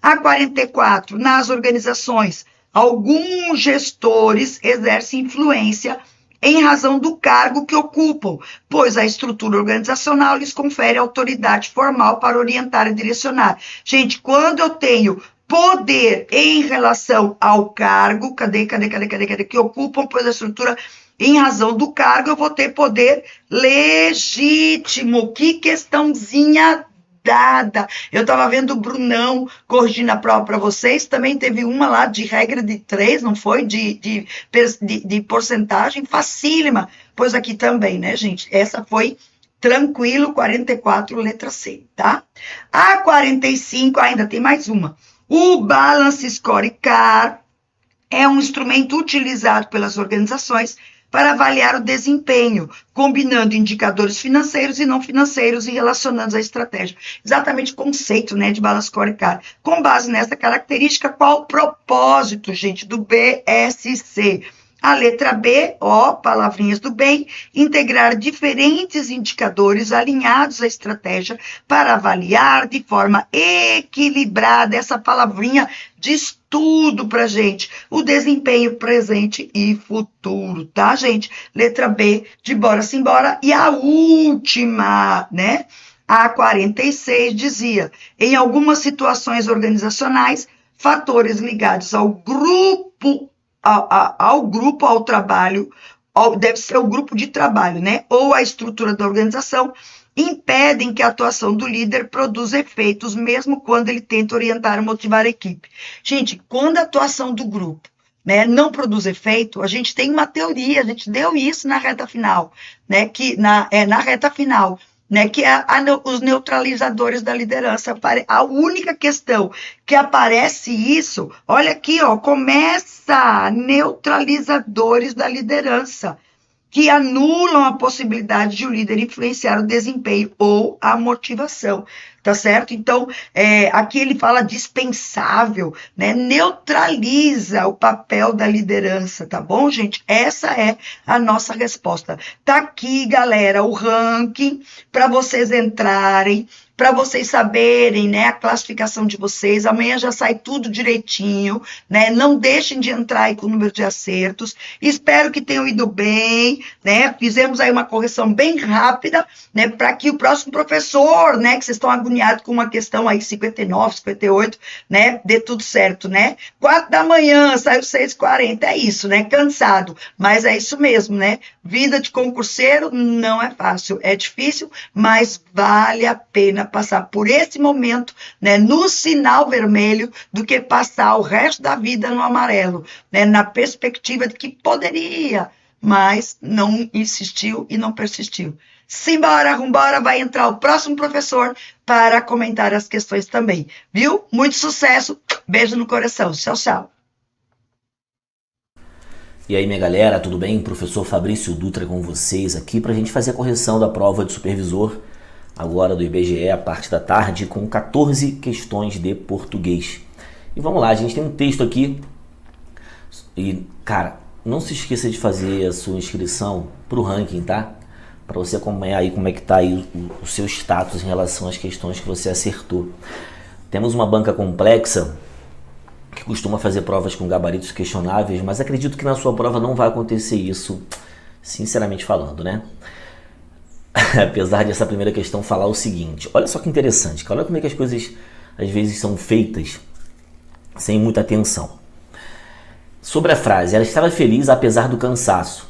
A 44, nas organizações, alguns gestores exercem influência em razão do cargo que ocupam, pois a estrutura organizacional lhes confere autoridade formal para orientar e direcionar. Gente, quando eu tenho poder em relação ao cargo, cadê, que ocupam, pois a estrutura, em razão do cargo, eu vou ter poder legítimo. Que questãozinha dada. Eu estava vendo o Brunão corrigindo a prova para vocês, também teve uma lá de regra de 3, não foi? De porcentagem facílima. Pois aqui também, né, gente? Essa foi tranquilo, 44, letra C, tá? A 45, ainda tem mais uma. O Balance Scorecard é um instrumento utilizado pelas organizações para avaliar o desempenho, combinando indicadores financeiros e não financeiros e relacionando a estratégia. Exatamente o conceito, né, de Balance Scorecard. Com base nessa característica, qual o propósito, gente, do BSC? A letra B, ó, palavrinhas do bem, integrar diferentes indicadores alinhados à estratégia para avaliar de forma equilibrada. Essa palavrinha diz tudo pra gente, o desempenho presente e futuro, tá, gente? Letra B, de bora simbora. E a última, né? A 46 dizia, em algumas situações organizacionais, fatores ligados ao grupo, ao trabalho, deve ser o grupo de trabalho, né? Ou a estrutura da organização, impedem que a atuação do líder produza efeitos, mesmo quando ele tenta orientar e motivar a equipe. Gente, quando a atuação do grupo, né, não produz efeito, a gente tem uma teoria, a gente deu isso na reta final, né, que na reta final, né, que é os neutralizadores da liderança. A única questão que aparece isso, olha aqui, ó, começa neutralizadores da liderança, que anulam a possibilidade de o líder influenciar o desempenho ou a motivação, tá certo? Então, aqui ele fala dispensável, né? Neutraliza o papel da liderança, tá bom, gente? Essa é a nossa resposta. Tá aqui, galera, o ranking para vocês entrarem, para vocês saberem, né, a classificação de vocês. Amanhã já sai tudo direitinho, né? Não deixem de entrar aí com o número de acertos. Espero que tenham ido bem, né? Fizemos aí uma correção bem rápida, né, para que o próximo professor, né, que vocês estão agoniados com uma questão aí 59, 58, né, dê tudo certo, né? 4 da manhã, saiu 6h40, é isso, né? Cansado, mas é isso mesmo, né? Vida de concurseiro não é fácil, é difícil, mas vale a pena passar por esse momento, né, no sinal vermelho, do que passar o resto da vida no amarelo, né, na perspectiva de que poderia, mas não insistiu e não persistiu. Simbora, vambora, vai entrar o próximo professor para comentar as questões também, viu? Muito sucesso, beijo no coração, tchau, tchau. E aí, minha galera, tudo bem? Professor Fabrício Dutra com vocês aqui para a gente fazer a correção da prova de supervisor, agora do IBGE, a parte da tarde, com 14 questões de português. E vamos lá, a gente tem um texto aqui. E, cara, não se esqueça de fazer a sua inscrição para o ranking, tá? Para você acompanhar aí como é que tá aí o seu status em relação às questões que você acertou. Temos uma banca complexa que costuma fazer provas com gabaritos questionáveis, mas acredito que na sua prova não vai acontecer isso, sinceramente falando, né? Apesar de essa primeira questão falar o seguinte, olha só que interessante, cara, olha como é que as coisas às vezes são feitas sem muita atenção. Sobre a frase, ela estava feliz apesar do cansaço.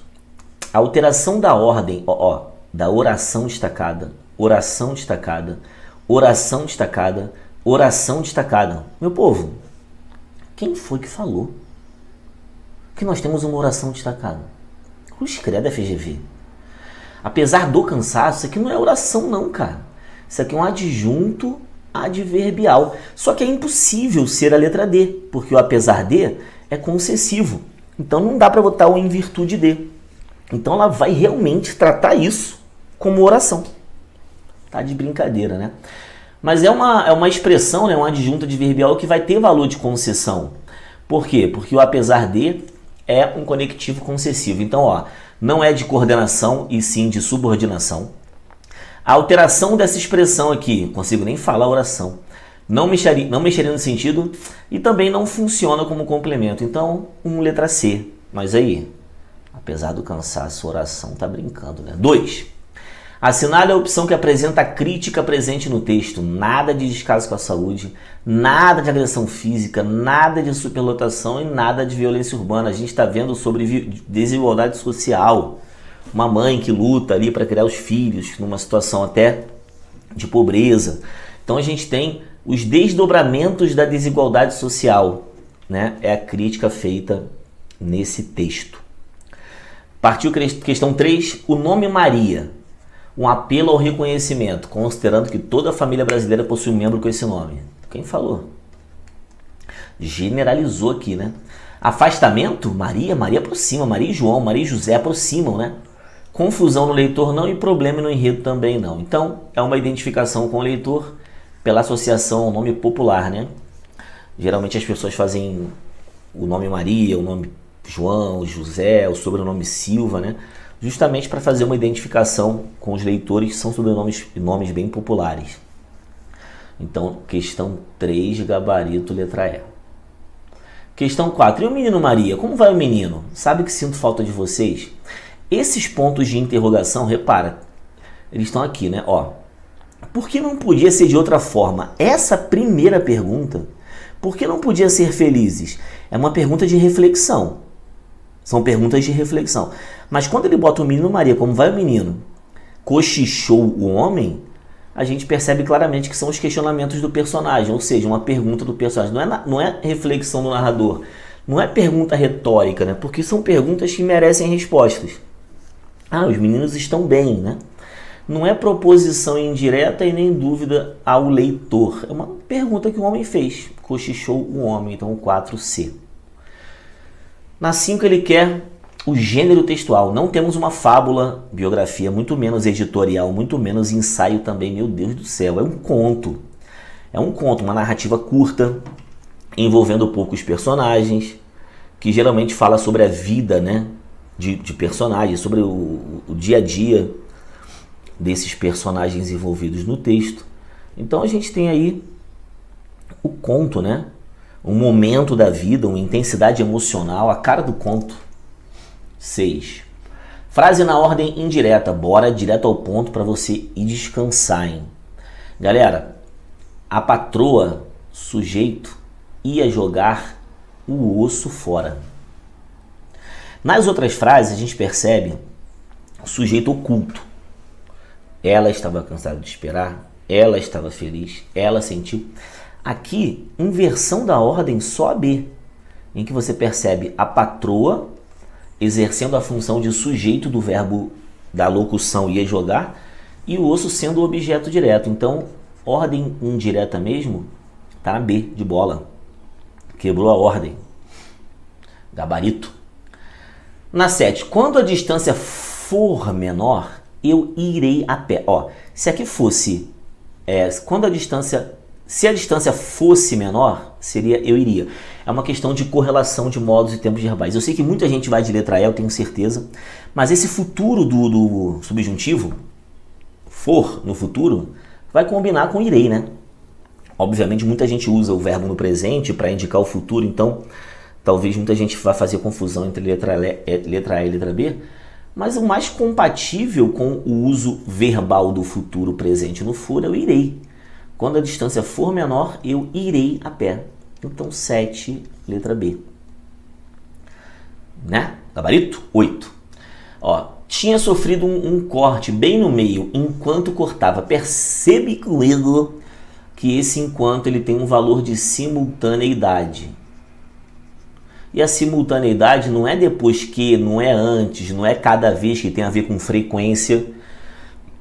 A alteração da ordem, da oração destacada, oração destacada, oração destacada, oração destacada. Meu povo, quem foi que falou que nós temos uma oração destacada? Cruz credo, FGV. Apesar do cansaço, isso aqui não é oração não, cara. Isso aqui é um adjunto adverbial. Só que é impossível ser a letra D, porque o apesar de é concessivo. Então não dá para botar o em virtude de. Então ela vai realmente tratar isso como oração. Tá de brincadeira, né? Mas é uma expressão, né, um adjunto adverbial que vai ter valor de concessão. Por quê? Porque o apesar de é um conectivo concessivo. Então, não é de coordenação e sim de subordinação. A alteração dessa expressão aqui, consigo nem falar oração, não mexeria no sentido e também não funciona como complemento. Então, letra C. Mas aí, apesar do cansaço, oração tá brincando, né? 2. Assinale a opção que apresenta a crítica presente no texto. Nada de descaso com a saúde, nada de agressão física, nada de superlotação e nada de violência urbana. A gente está vendo sobre desigualdade social. Uma mãe que luta ali para criar os filhos numa situação até de pobreza. Então a gente tem os desdobramentos da desigualdade social, né? É a crítica feita nesse texto. Partiu questão 3, o nome Maria. Um apelo ao reconhecimento, considerando que toda a família brasileira possui um membro com esse nome. Quem falou? Generalizou aqui, né? Afastamento, Maria aproxima, Maria e João, Maria e José aproximam, né? Confusão no leitor não e problema no enredo também não. Então, é uma identificação com o leitor pela associação ao nome popular, né? Geralmente as pessoas fazem o nome Maria, o nome João, José, o sobrenome Silva, né? Justamente para fazer uma identificação com os leitores, que são sobrenomes e nomes bem populares. Então, questão 3, gabarito, letra E. Questão 4. E o menino Maria? Como vai o menino? Sabe que sinto falta de vocês? Esses pontos de interrogação, repara, eles estão aqui, né? Ó, por que não podia ser de outra forma? Essa primeira pergunta, por que não podia ser felizes? É uma pergunta de reflexão. São perguntas de reflexão. Mas quando ele bota o menino Maria, como vai o menino? Cochichou o homem? A gente percebe claramente que são os questionamentos do personagem, ou seja, uma pergunta do personagem. Não é reflexão do narrador, não é pergunta retórica, né? Porque são perguntas que merecem respostas. Ah, os meninos estão bem, né? Não é proposição indireta e nem dúvida ao leitor. É uma pergunta que o homem fez. Cochichou o homem, então o 4C. Na 5 ele quer o gênero textual. Não temos uma fábula, biografia, muito menos editorial, muito menos ensaio também. Meu Deus do céu, é um conto. É um conto, uma narrativa curta, envolvendo poucos personagens, que geralmente fala sobre a vida, né, de personagens, sobre o dia a dia desses personagens envolvidos no texto. Então a gente tem aí o conto, né? Um momento da vida, uma intensidade emocional, a cara do conto. 6. Frase na ordem indireta. Bora direto ao ponto para você ir descansar, hein? Galera, a patroa, sujeito, ia jogar o osso fora. Nas outras frases a gente percebe o sujeito oculto. Ela estava cansada de esperar, ela estava feliz, ela sentiu. Aqui, inversão da ordem só a B, em que você percebe a patroa exercendo a função de sujeito do verbo da locução ia jogar e o osso sendo o objeto direto. Então, ordem indireta mesmo está na B de bola. Quebrou a ordem. Gabarito. Na 7, quando a distância for menor, eu irei a pé. Ó, se aqui fosse, se a distância fosse menor, seria eu iria. É uma questão de correlação de modos e tempos verbais. Eu sei que muita gente vai de letra E, eu tenho certeza, mas esse futuro do subjuntivo, for no futuro, vai combinar com irei, né? Obviamente muita gente usa o verbo no presente para indicar o futuro, então talvez muita gente vá fazer confusão entre letra E e letra B, mas o mais compatível com o uso verbal do futuro presente no for é o irei. Quando a distância for menor, eu irei a pé. Então 7, letra B. Né? Gabarito? 8. Ó, tinha sofrido um corte bem no meio enquanto cortava. Percebe comigo que esse enquanto ele tem um valor de simultaneidade. E a simultaneidade não é depois que, não é antes, não é cada vez, que tem a ver com frequência.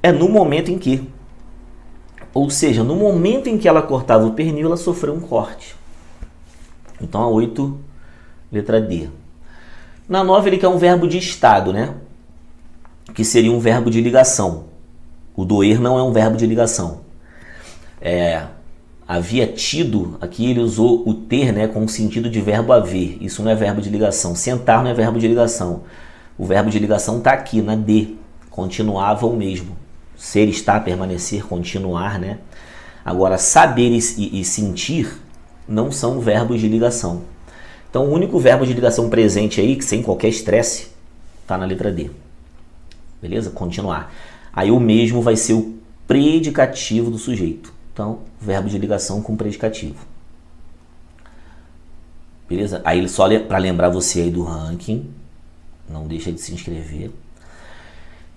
É no momento em que. Ou seja, no momento em que ela cortava o pernil, ela sofreu um corte. Então a 8, letra D. Na 9 ele quer um verbo de estado, né? Que seria um verbo de ligação. O doer não é um verbo de ligação. Havia tido, aqui ele usou o ter, né, com o sentido de verbo haver. Isso não é verbo de ligação. Sentar não é verbo de ligação. O verbo de ligação está aqui, na D. Continuava o mesmo. Ser, estar, permanecer, continuar, né? Agora, saber e sentir não são verbos de ligação. Então, o único verbo de ligação presente aí, que sem qualquer estresse, está na letra D. Beleza? Continuar. Aí o mesmo vai ser o predicativo do sujeito. Então, verbo de ligação com predicativo. Beleza? Aí, só para lembrar você aí do ranking, não deixa de se inscrever.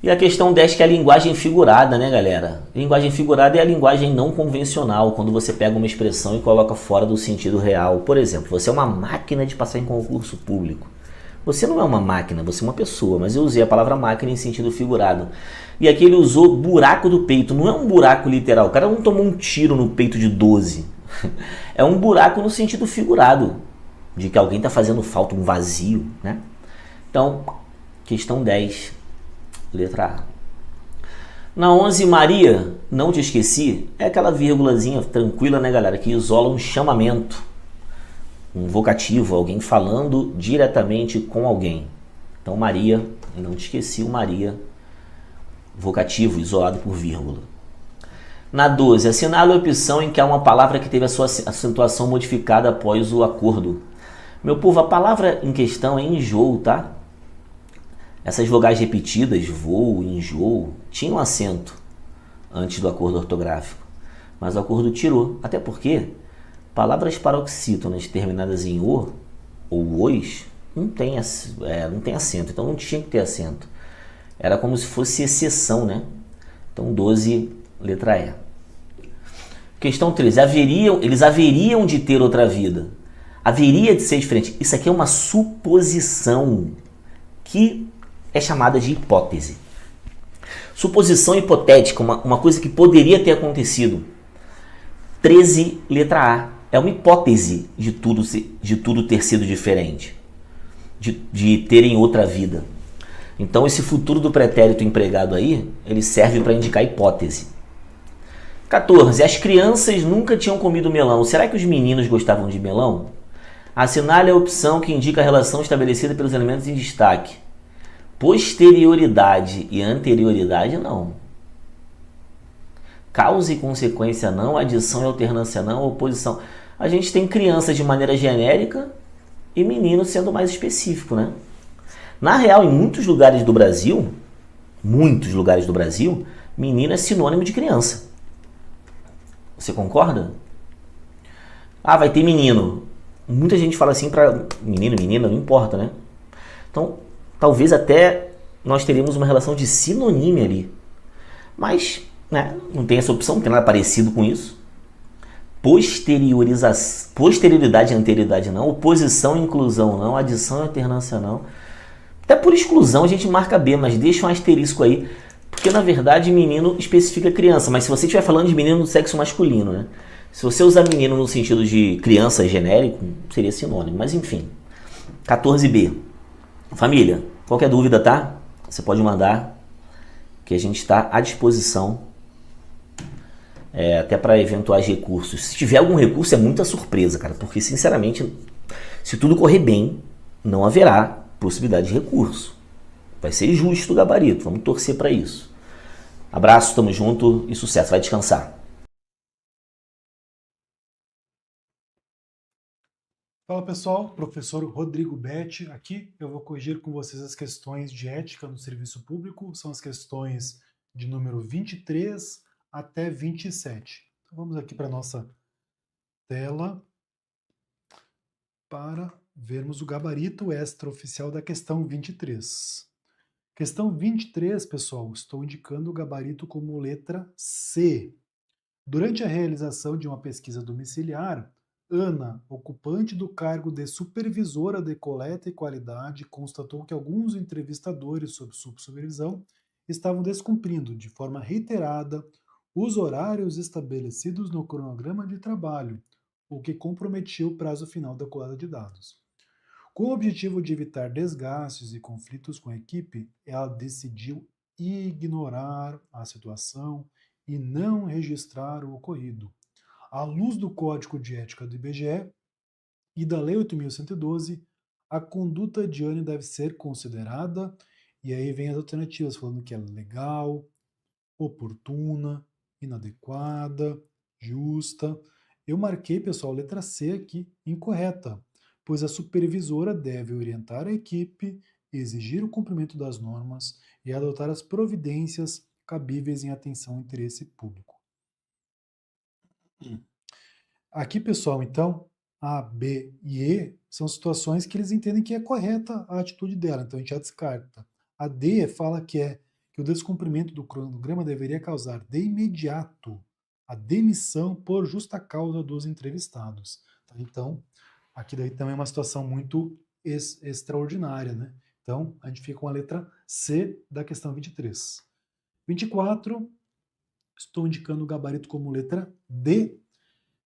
E a questão 10, que é a linguagem figurada, né, galera? Linguagem figurada é a linguagem não convencional, quando você pega uma expressão e coloca fora do sentido real. Por exemplo, você é uma máquina de passar em concurso público. Você não é uma máquina, você é uma pessoa, mas eu usei a palavra máquina em sentido figurado. E aqui ele usou buraco do peito, não é um buraco literal. O cara não tomou um tiro no peito de 12. É um buraco no sentido figurado, de que alguém está fazendo falta, um vazio, né? Então, questão 10. Letra A. Na 11, Maria, não te esqueci, é aquela vírgulazinha tranquila, né, galera, que isola um chamamento. um vocativo, alguém falando diretamente com alguém. Então Maria, não te esqueci o Maria, vocativo isolado por vírgula. Na 12, assinale a opção em que há uma palavra que teve a sua acentuação modificada após o acordo. Meu povo, a palavra em questão é enjoo, tá? Essas vogais repetidas, voo, enjoo, tinham acento antes do acordo ortográfico, mas o acordo tirou. Até porque palavras paroxítonas terminadas em o ou ois não tem acento, então não tinha que ter acento. Era como se fosse exceção, né? Então 12, letra E. Questão 13. Eles haveriam de ter outra vida. Haveria de ser diferente. Isso aqui é uma suposição que é chamada de hipótese. Suposição hipotética, uma coisa que poderia ter acontecido. 13, letra A. É uma hipótese de tudo ter sido diferente. De terem outra vida. Então esse futuro do pretérito empregado aí, ele serve para indicar hipótese. 14. As crianças nunca tinham comido melão. Será que os meninos gostavam de melão? Assinale a opção que indica a relação estabelecida pelos elementos em destaque. Posterioridade e anterioridade, não. Causa e consequência, não. Adição e alternância, não. Oposição. A gente tem crianças de maneira genérica e meninos sendo mais específico, né? Na real, em muitos lugares do Brasil, menino é sinônimo de criança. Você concorda? Ah, vai ter menino. Muita gente fala assim para menino, menina, não importa, né? Então, talvez até nós teríamos uma relação de sinonímia ali. Mas, né, não tem essa opção, não tem nada parecido com isso. Posterioridade e anterioridade não. Oposição e inclusão não. Adição e alternância não. Até por exclusão a gente marca B, mas deixa um asterisco aí. Porque, na verdade, menino especifica criança. Mas se você estiver falando de menino do sexo masculino, né? Se você usar menino no sentido de criança genérico, seria sinônimo. Mas, enfim. 14B. Família, qualquer dúvida, tá? Você pode mandar, que a gente está à disposição. Até para eventuais recursos. Se tiver algum recurso, é muita surpresa, cara. Porque, sinceramente, se tudo correr bem, não haverá possibilidade de recurso. Vai ser justo o gabarito. Vamos torcer para isso. Abraço, tamo junto e sucesso. Vai descansar. Fala pessoal, professor Rodrigo Betti aqui. Eu vou corrigir com vocês as questões de ética no serviço público. São as questões de número 23 até 27. Então vamos aqui para a nossa tela para vermos o gabarito extraoficial da questão 23. Questão 23, pessoal, estou indicando o gabarito como letra C. Durante a realização de uma pesquisa domiciliar, Ana, ocupante do cargo de supervisora de coleta e qualidade, constatou que alguns entrevistadores sob sua supervisão estavam descumprindo de forma reiterada os horários estabelecidos no cronograma de trabalho, o que comprometia o prazo final da coleta de dados. Com o objetivo de evitar desgastes e conflitos com a equipe, ela decidiu ignorar a situação e não registrar o ocorrido. À luz do Código de Ética do IBGE e da Lei 8.112, a conduta de Anne deve ser considerada, e aí vem as alternativas, falando que é legal, oportuna, inadequada, justa. Eu marquei, pessoal, letra C aqui, incorreta, pois a supervisora deve orientar a equipe, exigir o cumprimento das normas e adotar as providências cabíveis em atenção ao interesse público. Aqui, pessoal, então, A, B e E são situações que eles entendem que é correta a atitude dela, então a gente já descarta. A D fala que o descumprimento do cronograma deveria causar de imediato a demissão por justa causa dos entrevistados. Então, aqui daí também é uma situação muito extraordinária, né? Então, a gente fica com a letra C da questão 23. 24, estou indicando o gabarito como letra D.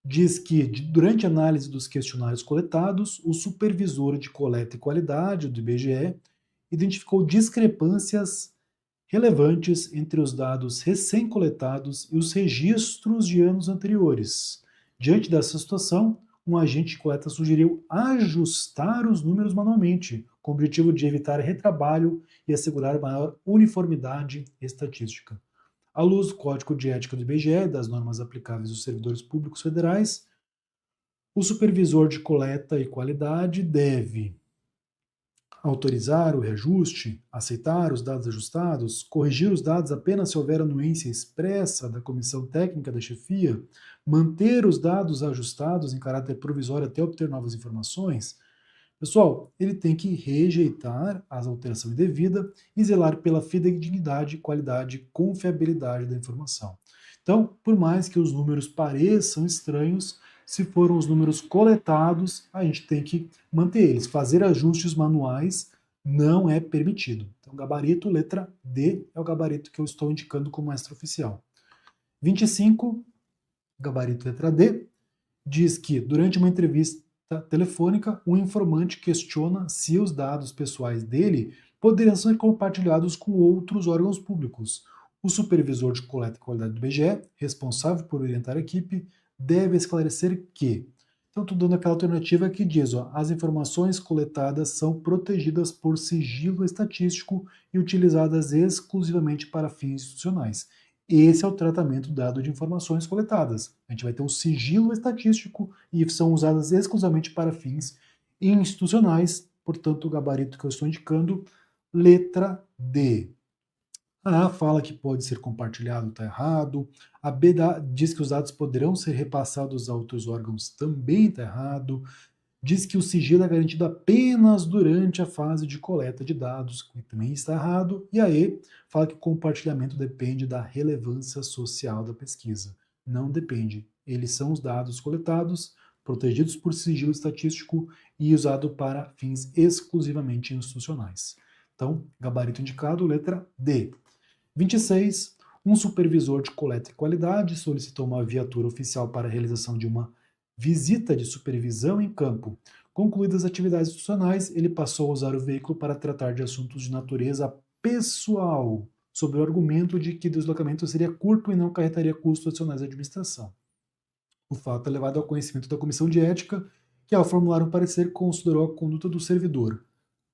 Diz que, durante a análise dos questionários coletados, o supervisor de coleta e qualidade do IBGE identificou discrepâncias relevantes entre os dados recém-coletados e os registros de anos anteriores. Diante dessa situação, um agente de coleta sugeriu ajustar os números manualmente, com o objetivo de evitar retrabalho e assegurar maior uniformidade estatística. À luz do Código de Ética do IBGE e das normas aplicáveis aos servidores públicos federais, o supervisor de coleta e qualidade deve autorizar o reajuste, aceitar os dados ajustados, corrigir os dados apenas se houver anuência expressa da comissão técnica da chefia, manter os dados ajustados em caráter provisório até obter novas informações. Pessoal, ele tem que rejeitar a alteração indevida e zelar pela fidedignidade, qualidade e confiabilidade da informação. Então, por mais que os números pareçam estranhos, se foram os números coletados, a gente tem que manter eles. Fazer ajustes manuais não é permitido. Então, gabarito, letra D, é o gabarito que eu estou indicando como extraoficial. 25, gabarito, letra D, diz que, durante uma entrevista telefônica, um informante questiona se os dados pessoais dele poderiam ser compartilhados com outros órgãos públicos. O supervisor de coleta e qualidade do IBGE, responsável por orientar a equipe, deve esclarecer que... Então, estou dando aquela alternativa que diz, as informações coletadas são protegidas por sigilo estatístico e utilizadas exclusivamente para fins institucionais. Esse é o tratamento dado de informações coletadas. A gente vai ter um sigilo estatístico e são usadas exclusivamente para fins institucionais. Portanto, o gabarito que eu estou indicando, letra D. A A fala que pode ser compartilhado, está errado. A B diz que os dados poderão ser repassados a outros órgãos, também está errado. Diz que o sigilo é garantido apenas durante a fase de coleta de dados, que também está errado. E a E fala que o compartilhamento depende da relevância social da pesquisa. Não depende. Eles são os dados coletados, protegidos por sigilo estatístico e usados para fins exclusivamente institucionais. Então, gabarito indicado, letra D. 26. Um supervisor de coleta e qualidade solicitou uma viatura oficial para a realização de uma visita de supervisão em campo. Concluídas as atividades institucionais, ele passou a usar o veículo para tratar de assuntos de natureza pessoal, sob o argumento de que o deslocamento seria curto e não acarretaria custos adicionais à administração. O fato é levado ao conhecimento da Comissão de Ética, que, ao formular um parecer, considerou a conduta do servidor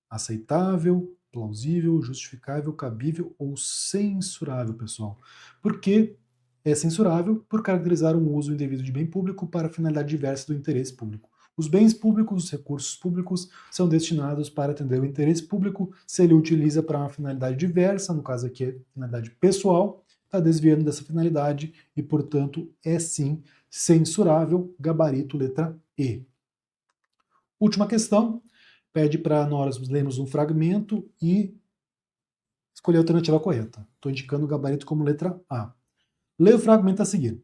aceitável, plausível, justificável, cabível ou censurável, pessoal. Por que é censurável? Por caracterizar um uso indevido de bem público para finalidade diversa do interesse público. Os bens públicos, os recursos públicos, são destinados para atender o interesse público. Se ele utiliza para uma finalidade diversa, no caso aqui é finalidade pessoal, está desviando dessa finalidade e, portanto, é sim censurável, gabarito, letra E. Última questão. Pede para nós lermos um fragmento e escolher a alternativa correta. Estou indicando o gabarito como letra A. Leia o fragmento a seguir.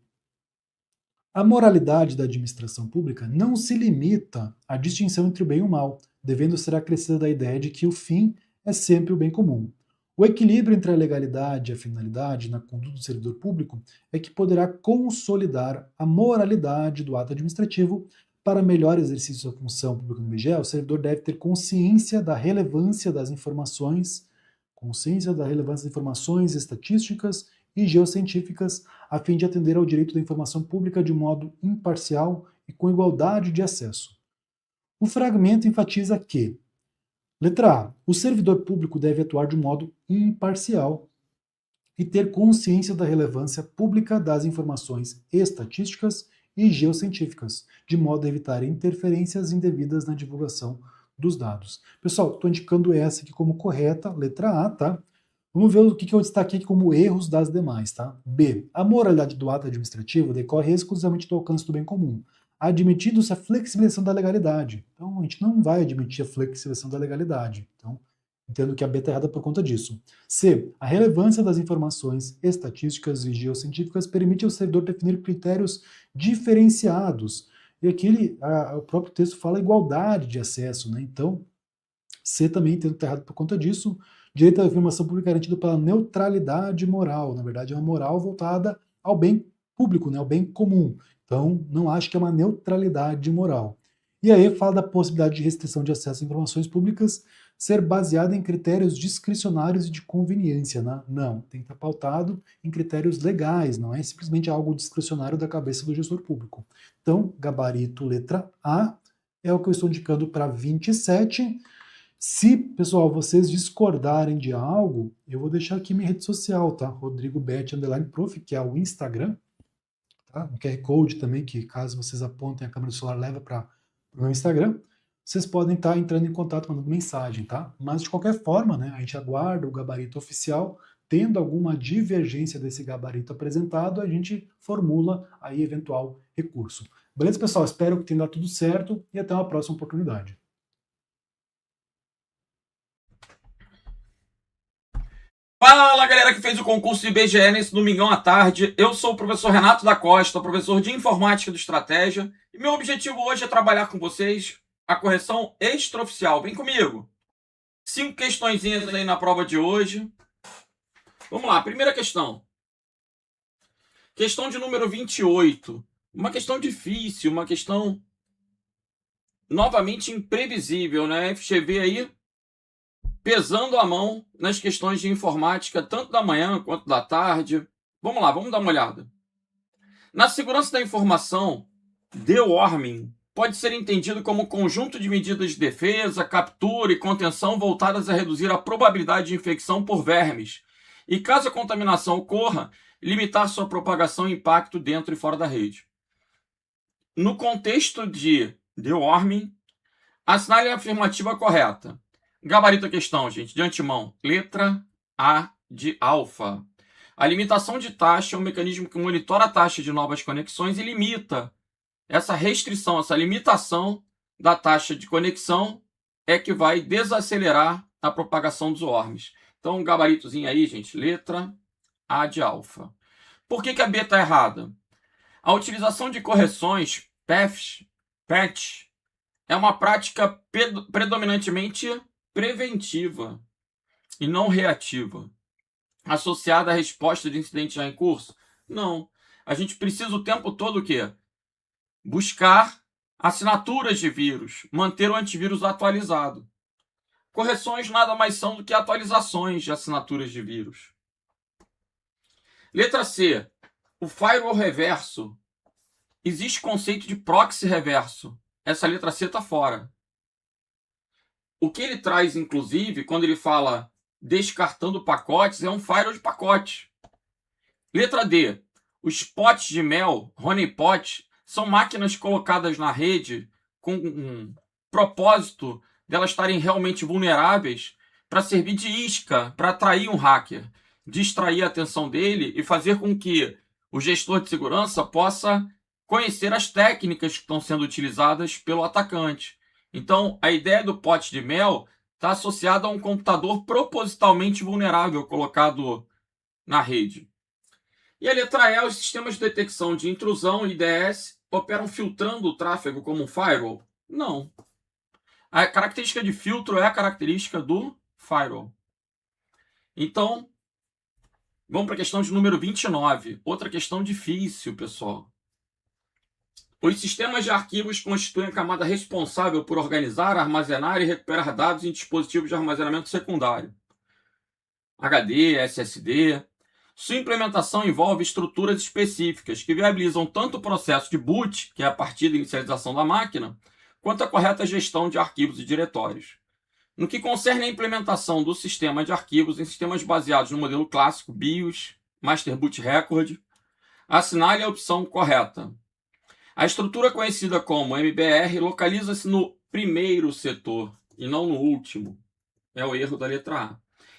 A moralidade da administração pública não se limita à distinção entre o bem e o mal, devendo ser acrescida da ideia de que o fim é sempre o bem comum. O equilíbrio entre a legalidade e a finalidade na conduta do servidor público é que poderá consolidar a moralidade do ato administrativo. Para melhor exercício da função pública no IBGE, o servidor deve ter consciência da relevância das informações estatísticas e geocientíficas, a fim de atender ao direito da informação pública de modo imparcial e com igualdade de acesso. O fragmento enfatiza que, letra A, o servidor público deve atuar de modo imparcial e ter consciência da relevância pública das informações estatísticas e geocientíficas, de modo a evitar interferências indevidas na divulgação dos dados. Pessoal, estou indicando essa aqui como correta, letra A, tá? Vamos ver o que eu destaquei aqui como erros das demais, tá? B. A moralidade do ato administrativo decorre exclusivamente do alcance do bem comum, admitindo-se a flexibilização da legalidade. Então, a gente não vai admitir a flexibilização da legalidade. Então, entendo que a B está errada por conta disso. C. A relevância das informações estatísticas e geocientíficas permite ao servidor definir critérios diferenciados. E aqui o próprio texto fala igualdade de acesso, né? Então, C também entendo que está errado por conta disso. Direito à informação pública é garantido pela neutralidade moral. Na verdade, é uma moral voltada ao bem público, né? Ao bem comum. Então, não acho que é uma neutralidade moral. E aí fala da possibilidade de restrição de acesso a informações públicas ser baseada em critérios discricionários e de conveniência, né? Não, tem que estar pautado em critérios legais, não é simplesmente algo discricionário da cabeça do gestor público. Então, gabarito letra A é o que eu estou indicando para 27. Se, pessoal, vocês discordarem de algo, eu vou deixar aqui minha rede social, tá? Rodrigo Bet _prof, que é o Instagram, tá? Um QR Code também, que caso vocês apontem a câmera do celular, leva para o meu Instagram. Vocês podem estar entrando em contato, mandando mensagem, tá? Mas, de qualquer forma, né, a gente aguarda o gabarito oficial. Tendo alguma divergência desse gabarito apresentado, a gente formula aí eventual recurso. Beleza, pessoal? Espero que tenha dado tudo certo e até uma próxima oportunidade. Fala, galera que fez o concurso de IBGE nesse domingão à tarde. Eu sou o professor Renato da Costa, professor de Informática do Estratégia, e meu objetivo hoje é trabalhar com vocês a correção extraoficial. Vem comigo. 5 questõezinhas aí na prova de hoje. Vamos lá, primeira questão. Questão de número 28. Uma questão difícil, uma questão novamente imprevisível, né? FGV aí pesando a mão nas questões de informática, tanto da manhã quanto da tarde. Vamos lá, vamos dar uma olhada. Na segurança da informação, deworming pode ser entendido como conjunto de medidas de defesa, captura e contenção voltadas a reduzir a probabilidade de infecção por vermes e, caso a contaminação ocorra, limitar sua propagação e impacto dentro e fora da rede. No contexto de deworming, assinale a afirmativa correta. Gabarito a questão, gente, de antemão. Letra A de alfa. A limitação de taxa é um mecanismo que monitora a taxa de novas conexões e limita essa restrição, essa limitação da taxa de conexão é que vai desacelerar a propagação dos worms. Então, um gabaritozinho aí, gente. Letra A de alfa. Por que a B está errada? A utilização de correções patch, é uma prática predominantemente preventiva e não reativa. Associada à resposta de incidente já em curso? Não. A gente precisa o tempo todo o quê? Buscar assinaturas de vírus, manter o antivírus atualizado. Correções nada mais são do que atualizações de assinaturas de vírus. Letra C. O firewall reverso. Existe conceito de proxy reverso. Essa letra C está fora. O que ele traz, inclusive, quando ele fala descartando pacotes, é um firewall de pacote. Letra D. Os potes de mel, honeypot, são máquinas colocadas na rede com um propósito delas estarem realmente vulneráveis para servir de isca, para atrair um hacker, distrair a atenção dele e fazer com que o gestor de segurança possa conhecer as técnicas que estão sendo utilizadas pelo atacante. Então, a ideia do pote de mel está associada a um computador propositalmente vulnerável colocado na rede. E a letra E, os sistemas de detecção de intrusão, IDS, operam filtrando o tráfego como um firewall? Não. A característica de filtro é a característica do firewall. Então, vamos para a questão de número 29. Outra questão difícil, pessoal. Os sistemas de arquivos constituem a camada responsável por organizar, armazenar e recuperar dados em dispositivos de armazenamento secundário. HD, SSD. Sua implementação envolve estruturas específicas que viabilizam tanto o processo de boot, que é a partida e inicialização da máquina, quanto a correta gestão de arquivos e diretórios. No que concerne a implementação do sistema de arquivos em sistemas baseados no modelo clássico BIOS, Master Boot Record, assinale a opção correta. A estrutura conhecida como MBR localiza-se no primeiro setor e não no último. É o erro da letra A.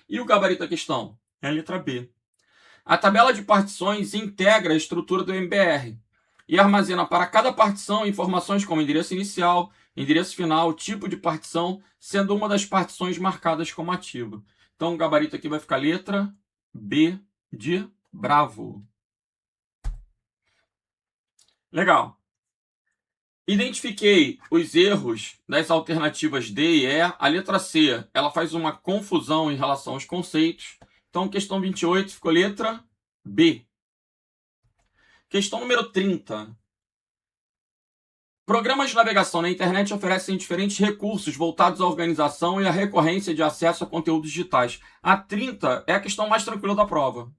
E o gabarito da questão? É a letra B. A tabela de partições integra a estrutura do MBR e armazena para cada partição informações como endereço inicial, endereço final, tipo de partição, sendo uma das partições marcadas como ativa. Então o gabarito aqui vai ficar letra B de bravo. Legal. Identifiquei os erros das alternativas D e E. A letra C, ela faz uma confusão em relação aos conceitos. Então, questão 28 ficou letra B. Questão número 30. Programas de navegação na internet oferecem diferentes recursos voltados à organização e à recorrência de acesso a conteúdos digitais. A 30 é a questão mais tranquila da prova.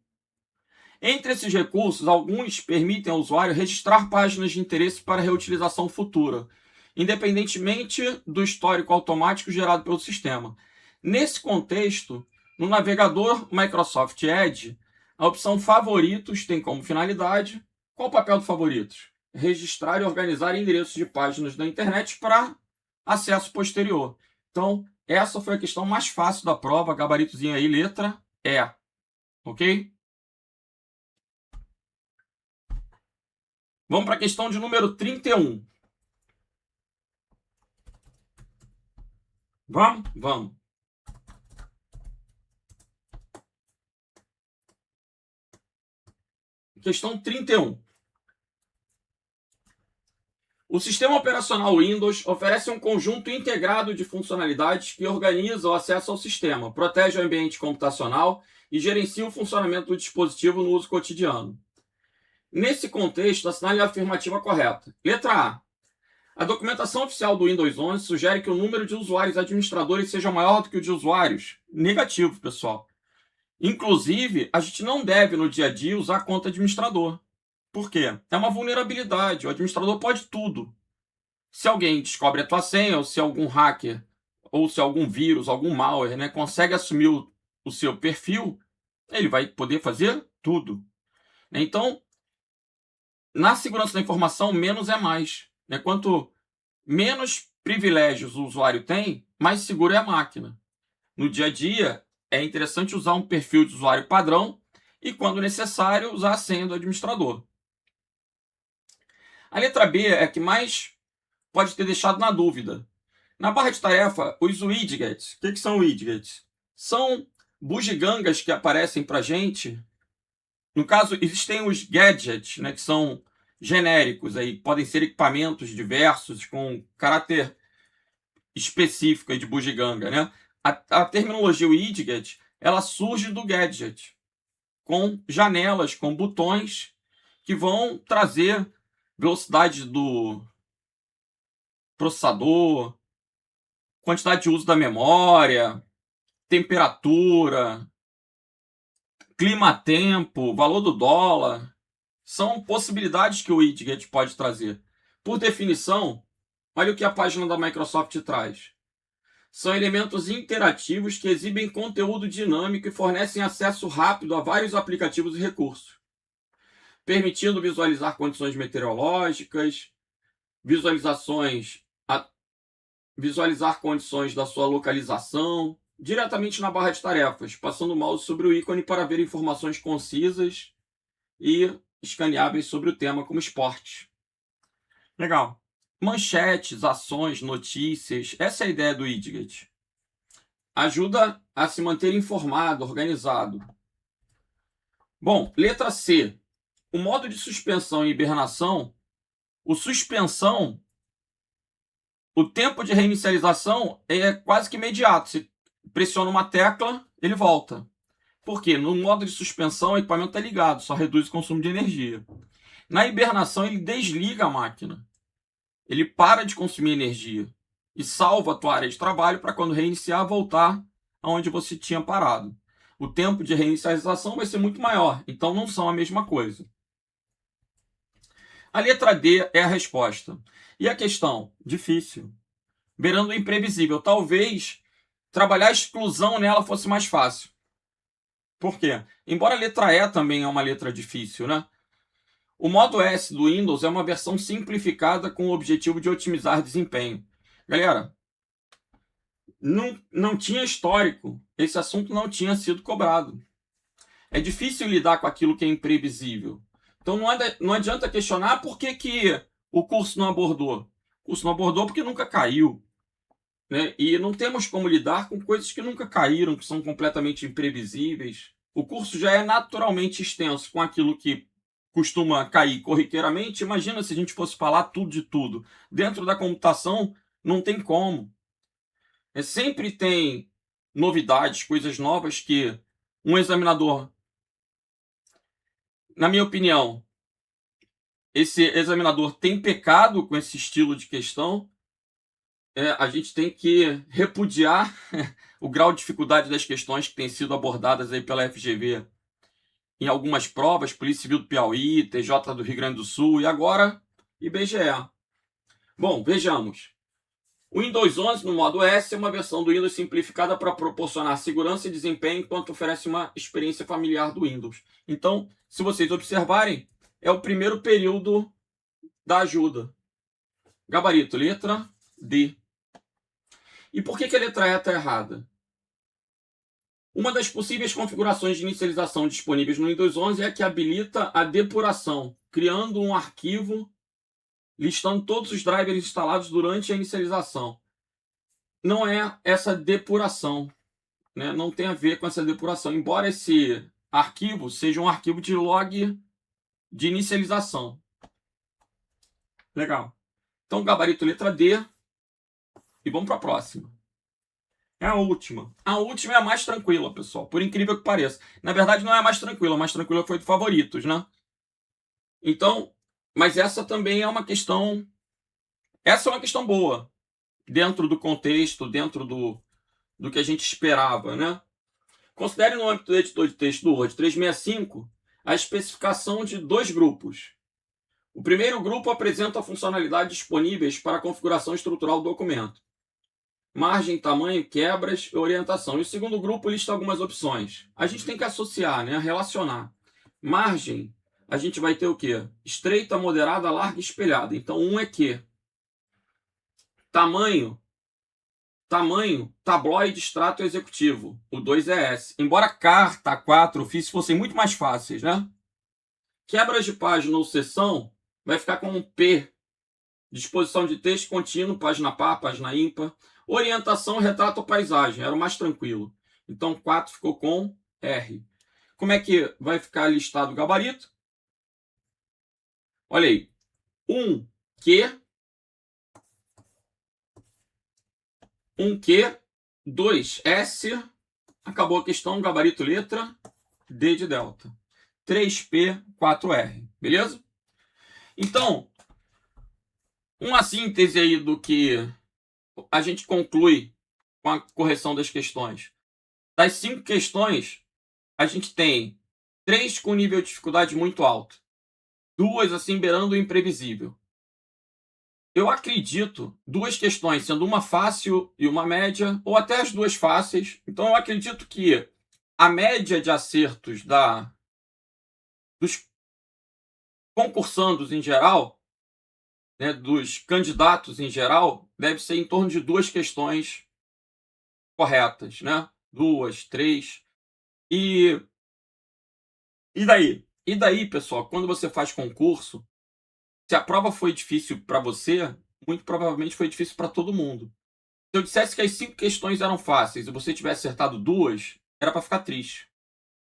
Entre esses recursos, alguns permitem ao usuário registrar páginas de interesse para reutilização futura, independentemente do histórico automático gerado pelo sistema. Nesse contexto, no navegador Microsoft Edge, a opção Favoritos tem como finalidade... Qual o papel do Favoritos? Registrar e organizar endereços de páginas da internet para acesso posterior. Então, essa foi a questão mais fácil da prova, gabaritozinho aí, letra E. Ok? Vamos para a questão de número 31. Vamos? Vamos. Questão 31. O sistema operacional Windows oferece um conjunto integrado de funcionalidades que organiza o acesso ao sistema, protege o ambiente computacional e gerencia o funcionamento do dispositivo no uso cotidiano. Nesse contexto, assinale a afirmativa correta. Letra A. A documentação oficial do Windows 11 sugere que o número de usuários administradores seja maior do que o de usuários. Negativo, pessoal. Inclusive, a gente não deve no dia a dia usar conta administrador. Por quê? É uma vulnerabilidade. O administrador pode tudo. Se alguém descobre a tua senha, ou se algum hacker, ou se algum vírus, algum malware, né, consegue assumir o seu perfil, ele vai poder fazer tudo. Então, na segurança da informação, menos é mais. Quanto menos privilégios o usuário tem, mais seguro é a máquina. No dia a dia, é interessante usar um perfil de usuário padrão e, quando necessário, usar a senha do administrador. A letra B é a que mais pode ter deixado na dúvida. Na barra de tarefa, os widgets. O que são widgets? São bugigangas que aparecem para a gente. No caso, existem os gadgets, né, que são genéricos. Aí, podem ser equipamentos diversos com caráter específico de bugiganga. Né? A terminologia widget ela surge do gadget, com janelas, com botões que vão trazer velocidade do processador, quantidade de uso da memória, temperatura, clima-tempo, valor do dólar. São possibilidades que o widget pode trazer. Por definição, olha o que a página da Microsoft traz. São elementos interativos que exibem conteúdo dinâmico e fornecem acesso rápido a vários aplicativos e recursos, permitindo visualizar condições meteorológicas, visualizar condições da sua localização, diretamente na barra de tarefas, passando o mouse sobre o ícone para ver informações concisas e escaneáveis sobre o tema, como esporte. Legal. Manchetes, ações, notícias, essa é a ideia do widget. Ajuda a se manter informado, organizado. Bom, letra C. O modo de suspensão e hibernação, o tempo de reinicialização é quase que imediato. Você pressiona uma tecla, ele volta. Por quê? No modo de suspensão, o equipamento está ligado, só reduz o consumo de energia. Na hibernação, ele desliga a máquina. Ele para de consumir energia e salva a tua área de trabalho para, quando reiniciar, voltar aonde você tinha parado. O tempo de reinicialização vai ser muito maior, então não são a mesma coisa. A letra D é a resposta. E a questão? Difícil. Beirando o imprevisível. Talvez trabalhar a exclusão nela fosse mais fácil. Por quê? Embora a letra E também é uma letra difícil, né? O modo S do Windows é uma versão simplificada com o objetivo de otimizar desempenho. Galera, não tinha histórico. Esse assunto não tinha sido cobrado. É difícil lidar com aquilo que é imprevisível. Então não adianta questionar por que o curso não abordou. O curso não abordou porque nunca caiu. Né? E não temos como lidar com coisas que nunca caíram, que são completamente imprevisíveis. O curso já é naturalmente extenso com aquilo que costuma cair corriqueiramente. Imagina se a gente fosse falar tudo de tudo. Dentro da computação não tem como. Sempre tem novidades, coisas novas que um examinador, na minha opinião, esse examinador tem pecado com esse estilo de questão, a gente tem que repudiar o grau de dificuldade das questões que têm sido abordadas aí pela FGV em algumas provas, Polícia Civil do Piauí, TJ do Rio Grande do Sul e agora IBGE. Bom, vejamos. O Windows 11 no modo S é uma versão do Windows simplificada para proporcionar segurança e desempenho enquanto oferece uma experiência familiar do Windows. Então, se vocês observarem, é o primeiro período da ajuda. Gabarito, letra D. E por que a letra E está errada? Uma das possíveis configurações de inicialização disponíveis no Windows 11 é a que habilita a depuração, criando um arquivo listando todos os drivers instalados durante a inicialização. Não é essa depuração, né? Não tem a ver com essa depuração, embora esse arquivo seja um arquivo de log de inicialização. Legal. Então, gabarito letra D. E vamos para a próxima. É a última. A última é a mais tranquila, pessoal. Por incrível que pareça. Na verdade, não é a mais tranquila. A mais tranquila foi do favoritos, né? Então, mas essa também é uma questão... Essa é uma questão boa. Dentro do contexto, dentro do que a gente esperava, né? Considere no âmbito do editor de texto do Word 365 a especificação de 2 grupos. O primeiro grupo apresenta funcionalidades disponíveis para a configuração estrutural do documento. Margem, tamanho, quebras e orientação. E o segundo grupo lista algumas opções. A gente tem que associar, né? Relacionar. Margem, a gente vai ter o quê? Estreita, moderada, larga e espelhada. Então, um é Q. Tamanho, tabloide, extrato executivo. O 2 é S. Embora carta, A4, ofício fossem muito mais fáceis, né? Quebras de página ou seção vai ficar com um P. Disposição de texto contínuo, página par, página ímpar. Orientação, retrato ou paisagem. Era o mais tranquilo. Então, 4 ficou com R. Como é que vai ficar listado o gabarito? Olha aí. 1 Q. 2 S. Acabou a questão. Gabarito letra D de delta. 3P, 4R. Beleza? Então, uma síntese aí do que a gente conclui com a correção das questões. Das 5 questões, a gente tem 3 com nível de dificuldade muito alto. 2 assim beirando o imprevisível. Eu acredito 2 questões, sendo uma fácil e uma média, ou até as 2 fáceis. Então eu acredito que a média de acertos dos concursandos em geral, né, dos candidatos em geral, deve ser em torno de 2 questões corretas, né? 2, 3. E daí? E daí, pessoal, quando você faz concurso, se a prova foi difícil para você, muito provavelmente foi difícil para todo mundo. Se eu dissesse que as 5 questões eram fáceis e você tivesse acertado 2, era para ficar triste.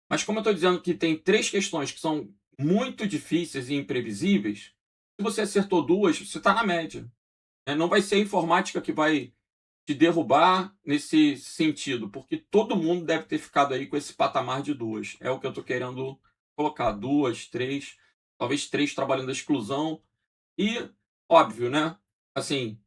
Mas como eu estou dizendo que tem 3 questões que são muito difíceis e imprevisíveis, se você acertou 2, você está na média. Não vai ser a informática que vai te derrubar nesse sentido, porque todo mundo deve ter ficado aí com esse patamar de 2. É o que eu estou querendo colocar. 2, 3, talvez 3 trabalhando a exclusão. E, óbvio, né? Assim,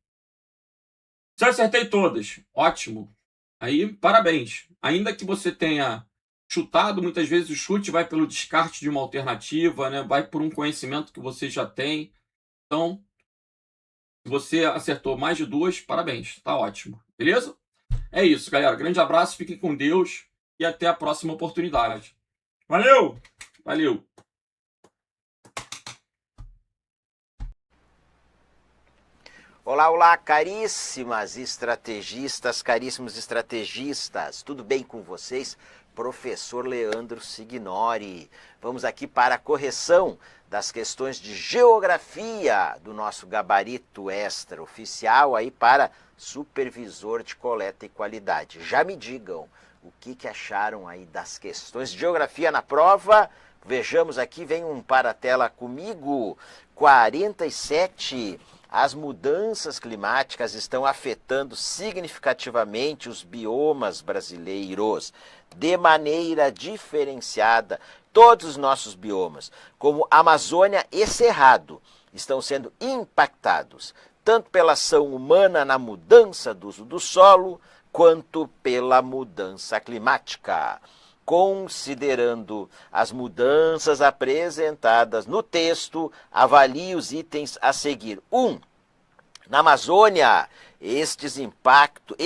se eu acertei todas, ótimo. Aí, parabéns. Ainda que você tenha chutado, muitas vezes o chute vai pelo descarte de uma alternativa, né? Vai por um conhecimento que você já tem. Então, se você acertou mais de 2, parabéns. Tá ótimo. Beleza? É isso, galera. Grande abraço, fiquem com Deus e até a próxima oportunidade. Valeu! Valeu! Olá, olá, caríssimas estrategistas, caríssimos estrategistas, tudo bem com vocês? Professor Leandro Signori. Vamos aqui para a correção das questões de geografia do nosso gabarito extra oficial aí para supervisor de coleta e qualidade. Já me digam o que acharam aí das questões de geografia na prova. Vejamos aqui, vem um para a tela comigo, 47. As mudanças climáticas estão afetando significativamente os biomas brasileiros de maneira diferenciada. todos os nossos biomas, como Amazônia e Cerrado, estão sendo impactados, tanto pela ação humana na mudança do uso do solo, quanto pela mudança climática. Considerando as mudanças apresentadas no texto, avalie os itens a seguir. 1. Na Amazônia, esses impactos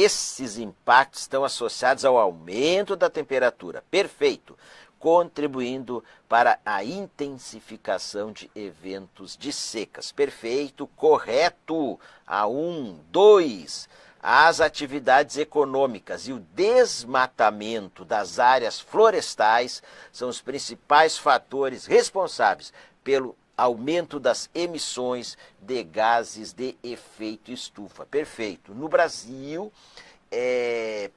estão associados ao aumento da temperatura. Perfeito. Contribuindo para a intensificação de eventos de secas. Perfeito, correto. A 1, 2. As atividades econômicas e o desmatamento das áreas florestais são os principais fatores responsáveis pelo aumento das emissões de gases de efeito estufa. Perfeito. No Brasil,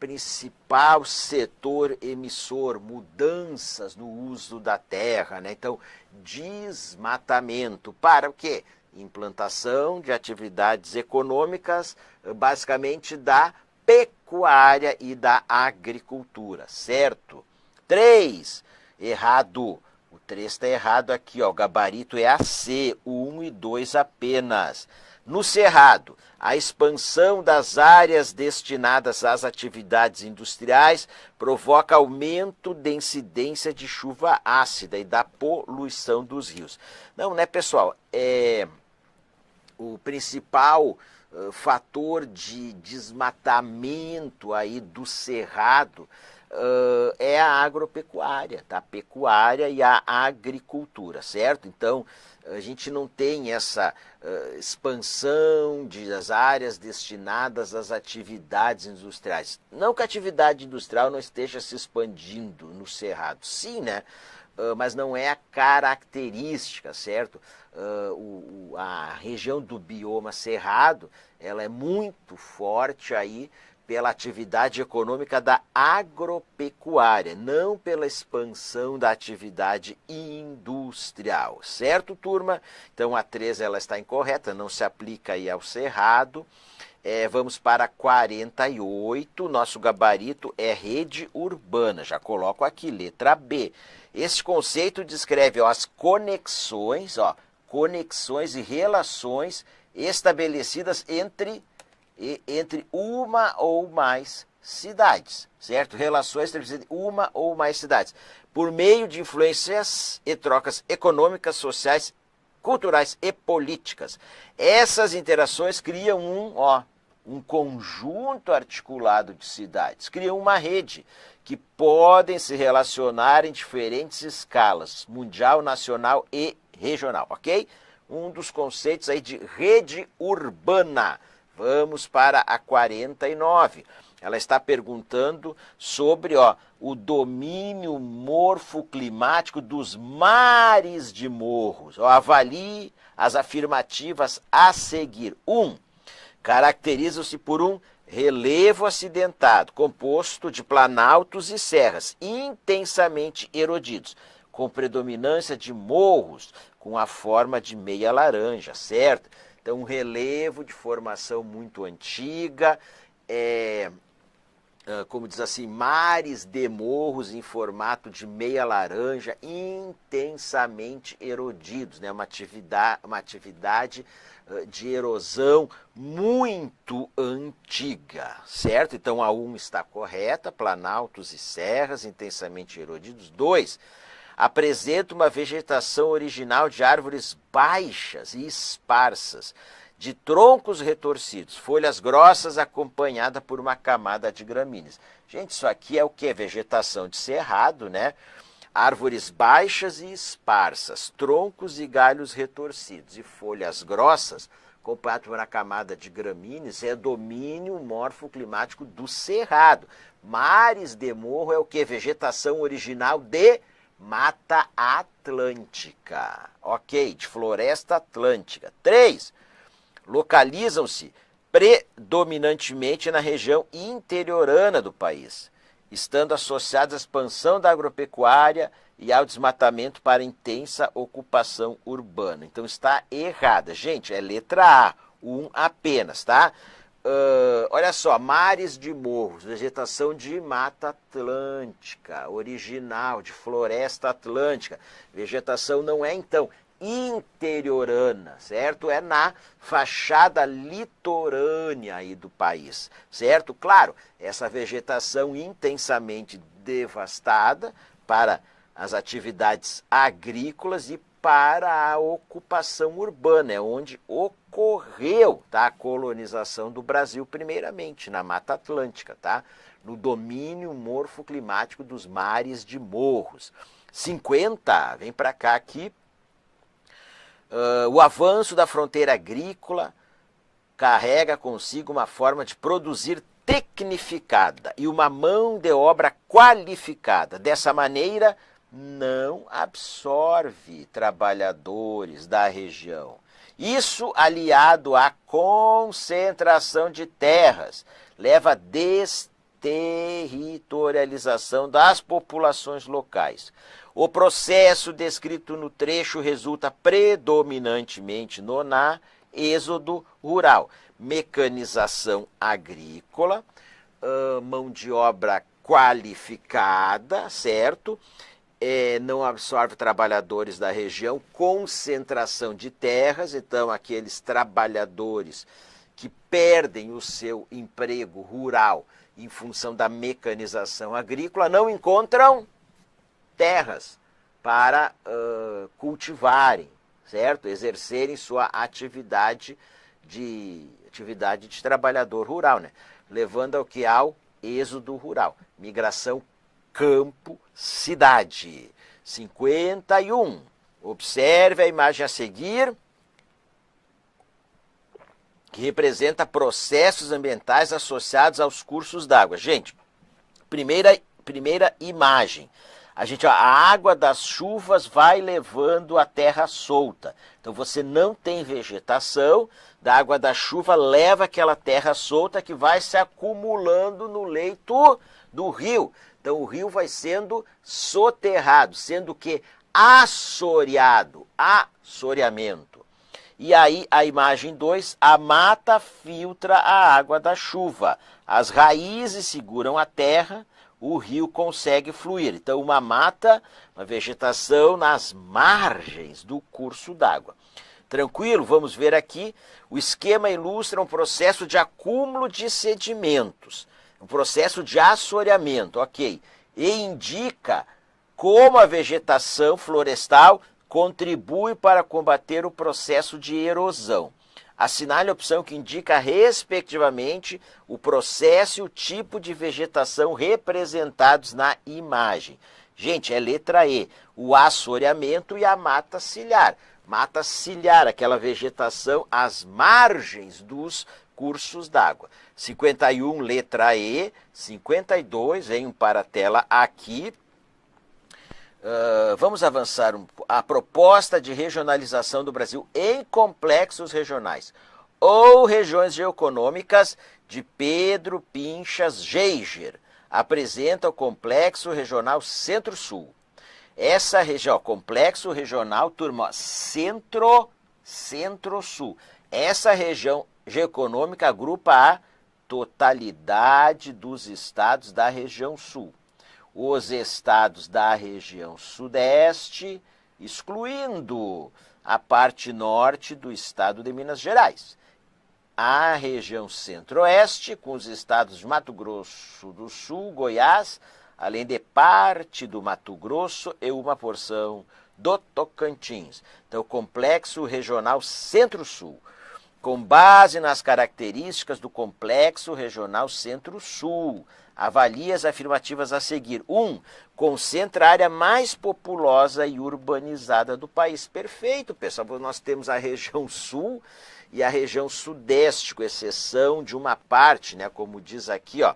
principal setor emissor, mudanças no uso da terra, né? Então, desmatamento para o quê? Implantação de atividades econômicas, basicamente da pecuária e da agricultura, certo? 3, errado. O 3 está errado aqui, ó. O gabarito é a C, o 1 e 2 apenas. No Cerrado, a expansão das áreas destinadas às atividades industriais provoca aumento de incidência de chuva ácida e da poluição dos rios. Não, né, pessoal? O principal fator de desmatamento aí do Cerrado é a agropecuária, tá? A pecuária e a agricultura, certo? Então, a gente não tem essa expansão das áreas destinadas às atividades industriais. Não que a atividade industrial não esteja se expandindo no Cerrado, sim, né? Mas não é a característica, certo? A região do bioma Cerrado, ela é muito forte aí pela atividade econômica da agropecuária, não pela expansão da atividade industrial, certo, turma? Então a 3 ela está incorreta, não se aplica aí ao Cerrado. Vamos para 48, nosso gabarito é rede urbana, já coloco aqui, letra B. Esse conceito descreve as conexões e relações estabelecidas entre uma ou mais cidades, certo? Relações estabelecidas entre uma ou mais cidades, por meio de influências e trocas econômicas, sociais, culturais e políticas. Essas interações criam um conjunto articulado de cidades, criam uma rede que podem se relacionar em diferentes escalas, mundial, nacional e regional, ok? Um dos conceitos aí de rede urbana. Vamos para a 49. Ela está perguntando sobre o domínio morfoclimático dos mares de morros. Avalie as afirmativas a seguir. 1. Caracterizam-se por um relevo acidentado, composto de planaltos e serras intensamente erodidos, com predominância de morros com a forma de meia laranja, certo? Então, um relevo de formação muito antiga, como diz assim, mares de morros em formato de meia laranja, intensamente erodidos, né? Uma atividade de erosão muito antiga, certo? Então, a 1 está correta, planaltos e serras intensamente erodidos. 2, apresenta uma vegetação original de árvores baixas e esparsas, de troncos retorcidos, folhas grossas acompanhada por uma camada de gramíneas. Gente, isso aqui é o que? Vegetação de cerrado, né? Árvores baixas e esparsas, troncos e galhos retorcidos e folhas grossas, acompanhado por uma camada de gramíneas, é domínio morfoclimático do cerrado. Mares de morro é o que? Vegetação original de Mata Atlântica, ok, de floresta atlântica. 3, localizam-se predominantemente na região interiorana do país, estando associados à expansão da agropecuária e ao desmatamento para intensa ocupação urbana. Então está errada. Gente, é letra A, 1 apenas, tá? olha só, mares de morros, vegetação de mata atlântica, original, de floresta atlântica. Vegetação não é, então, interiorana, certo? É na fachada litorânea aí do país, certo? Claro, essa vegetação intensamente devastada para as atividades agrícolas e para a ocupação urbana, é onde ocorreu, tá, a colonização do Brasil primeiramente, na Mata Atlântica, tá? No domínio morfoclimático dos mares de morros. 50, vem para cá aqui, o avanço da fronteira agrícola carrega consigo uma forma de produzir tecnificada e uma mão de obra qualificada. Dessa maneira, não absorve trabalhadores da região. Isso, aliado à concentração de terras, leva à desterritorialização das populações locais. O processo descrito no trecho resulta predominantemente no êxodo rural, mecanização agrícola, mão de obra qualificada, certo? Não absorve trabalhadores da região, concentração de terras, então aqueles trabalhadores que perdem o seu emprego rural em função da mecanização agrícola não encontram terras para cultivarem, certo? Exercerem sua atividade de trabalhador rural, né? Levando ao que? Ao êxodo rural, migração campo-cidade. 51. Observe a imagem a seguir, que representa processos ambientais associados aos cursos d'água. Gente, primeira imagem. A água das chuvas vai levando a terra solta. Então você não tem vegetação, da água da chuva leva aquela terra solta que vai se acumulando no leito do rio. Então o rio vai sendo soterrado, sendo que assoreado, assoreamento. E aí a imagem 2, a mata filtra a água da chuva. As raízes seguram a terra, o rio consegue fluir. Então uma mata, uma vegetação nas margens do curso d'água. Tranquilo? Vamos ver aqui. O esquema ilustra um processo de acúmulo de sedimentos. Um processo de assoreamento, ok. E indica como a vegetação florestal contribui para combater o processo de erosão. Assinale a opção que indica, respectivamente, o processo e o tipo de vegetação representados na imagem. Gente, é letra E, o assoreamento e a mata ciliar. Mata ciliar, aquela vegetação às margens dos cursos d'água. 51, letra E. 52, vem para a tela aqui. Vamos avançar a proposta de regionalização do Brasil em complexos regionais ou regiões geoeconômicas de Pedro Pinchas Geiger apresenta o Complexo Regional Centro-Sul. Essa região, Complexo Regional, turma, Centro-Sul. Essa região geoeconômica agrupa a totalidade dos estados da região sul. Os estados da região sudeste, excluindo a parte norte do estado de Minas Gerais. A região centro-oeste, com os estados de Mato Grosso do Sul, Goiás, além de parte do Mato Grosso e uma porção do Tocantins. Então, Complexo Regional Centro-Sul. Com base nas características do Complexo Regional Centro-Sul, avalie as afirmativas a seguir. 1. Concentra a área mais populosa e urbanizada do país. Perfeito, pessoal. Nós temos a região sul e a região sudeste, com exceção de uma parte, né, como diz aqui, ó,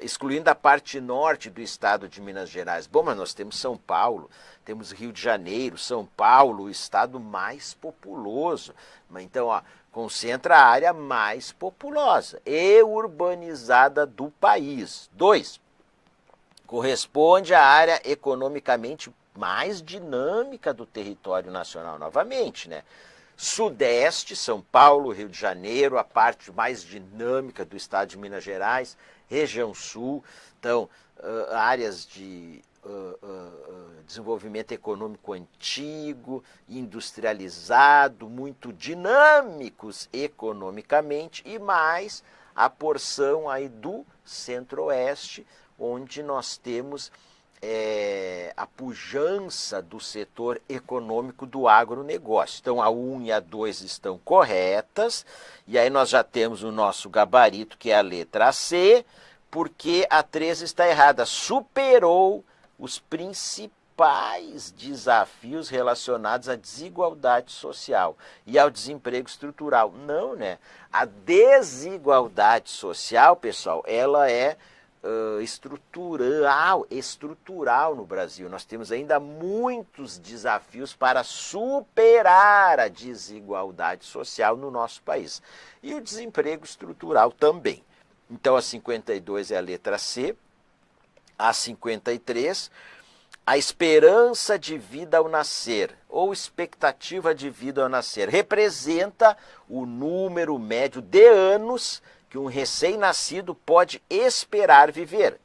excluindo a parte norte do estado de Minas Gerais. Bom, mas nós temos São Paulo, temos Rio de Janeiro, São Paulo, o estado mais populoso. Então, ó, concentra a área mais populosa e urbanizada do país. 2. Corresponde à área economicamente mais dinâmica do território nacional, novamente, né? Sudeste, São Paulo, Rio de Janeiro, a parte mais dinâmica do estado de Minas Gerais, região sul, então áreas de desenvolvimento econômico antigo, industrializado, muito dinâmicos economicamente, e mais a porção aí do Centro-Oeste, onde nós temos a pujança do setor econômico do agronegócio. Então a 1 e a 2 estão corretas, e aí nós já temos o nosso gabarito, que é a letra C, porque a 3 está errada, superou os principais desafios relacionados à desigualdade social e ao desemprego estrutural. Não, né? A desigualdade social, pessoal, ela é estrutural no Brasil. Nós temos ainda muitos desafios para superar a desigualdade social no nosso país. E o desemprego estrutural também. Então a 52 é a letra C. A 53, a esperança de vida ao nascer, ou expectativa de vida ao nascer, representa o número médio de anos que um recém-nascido pode esperar viver,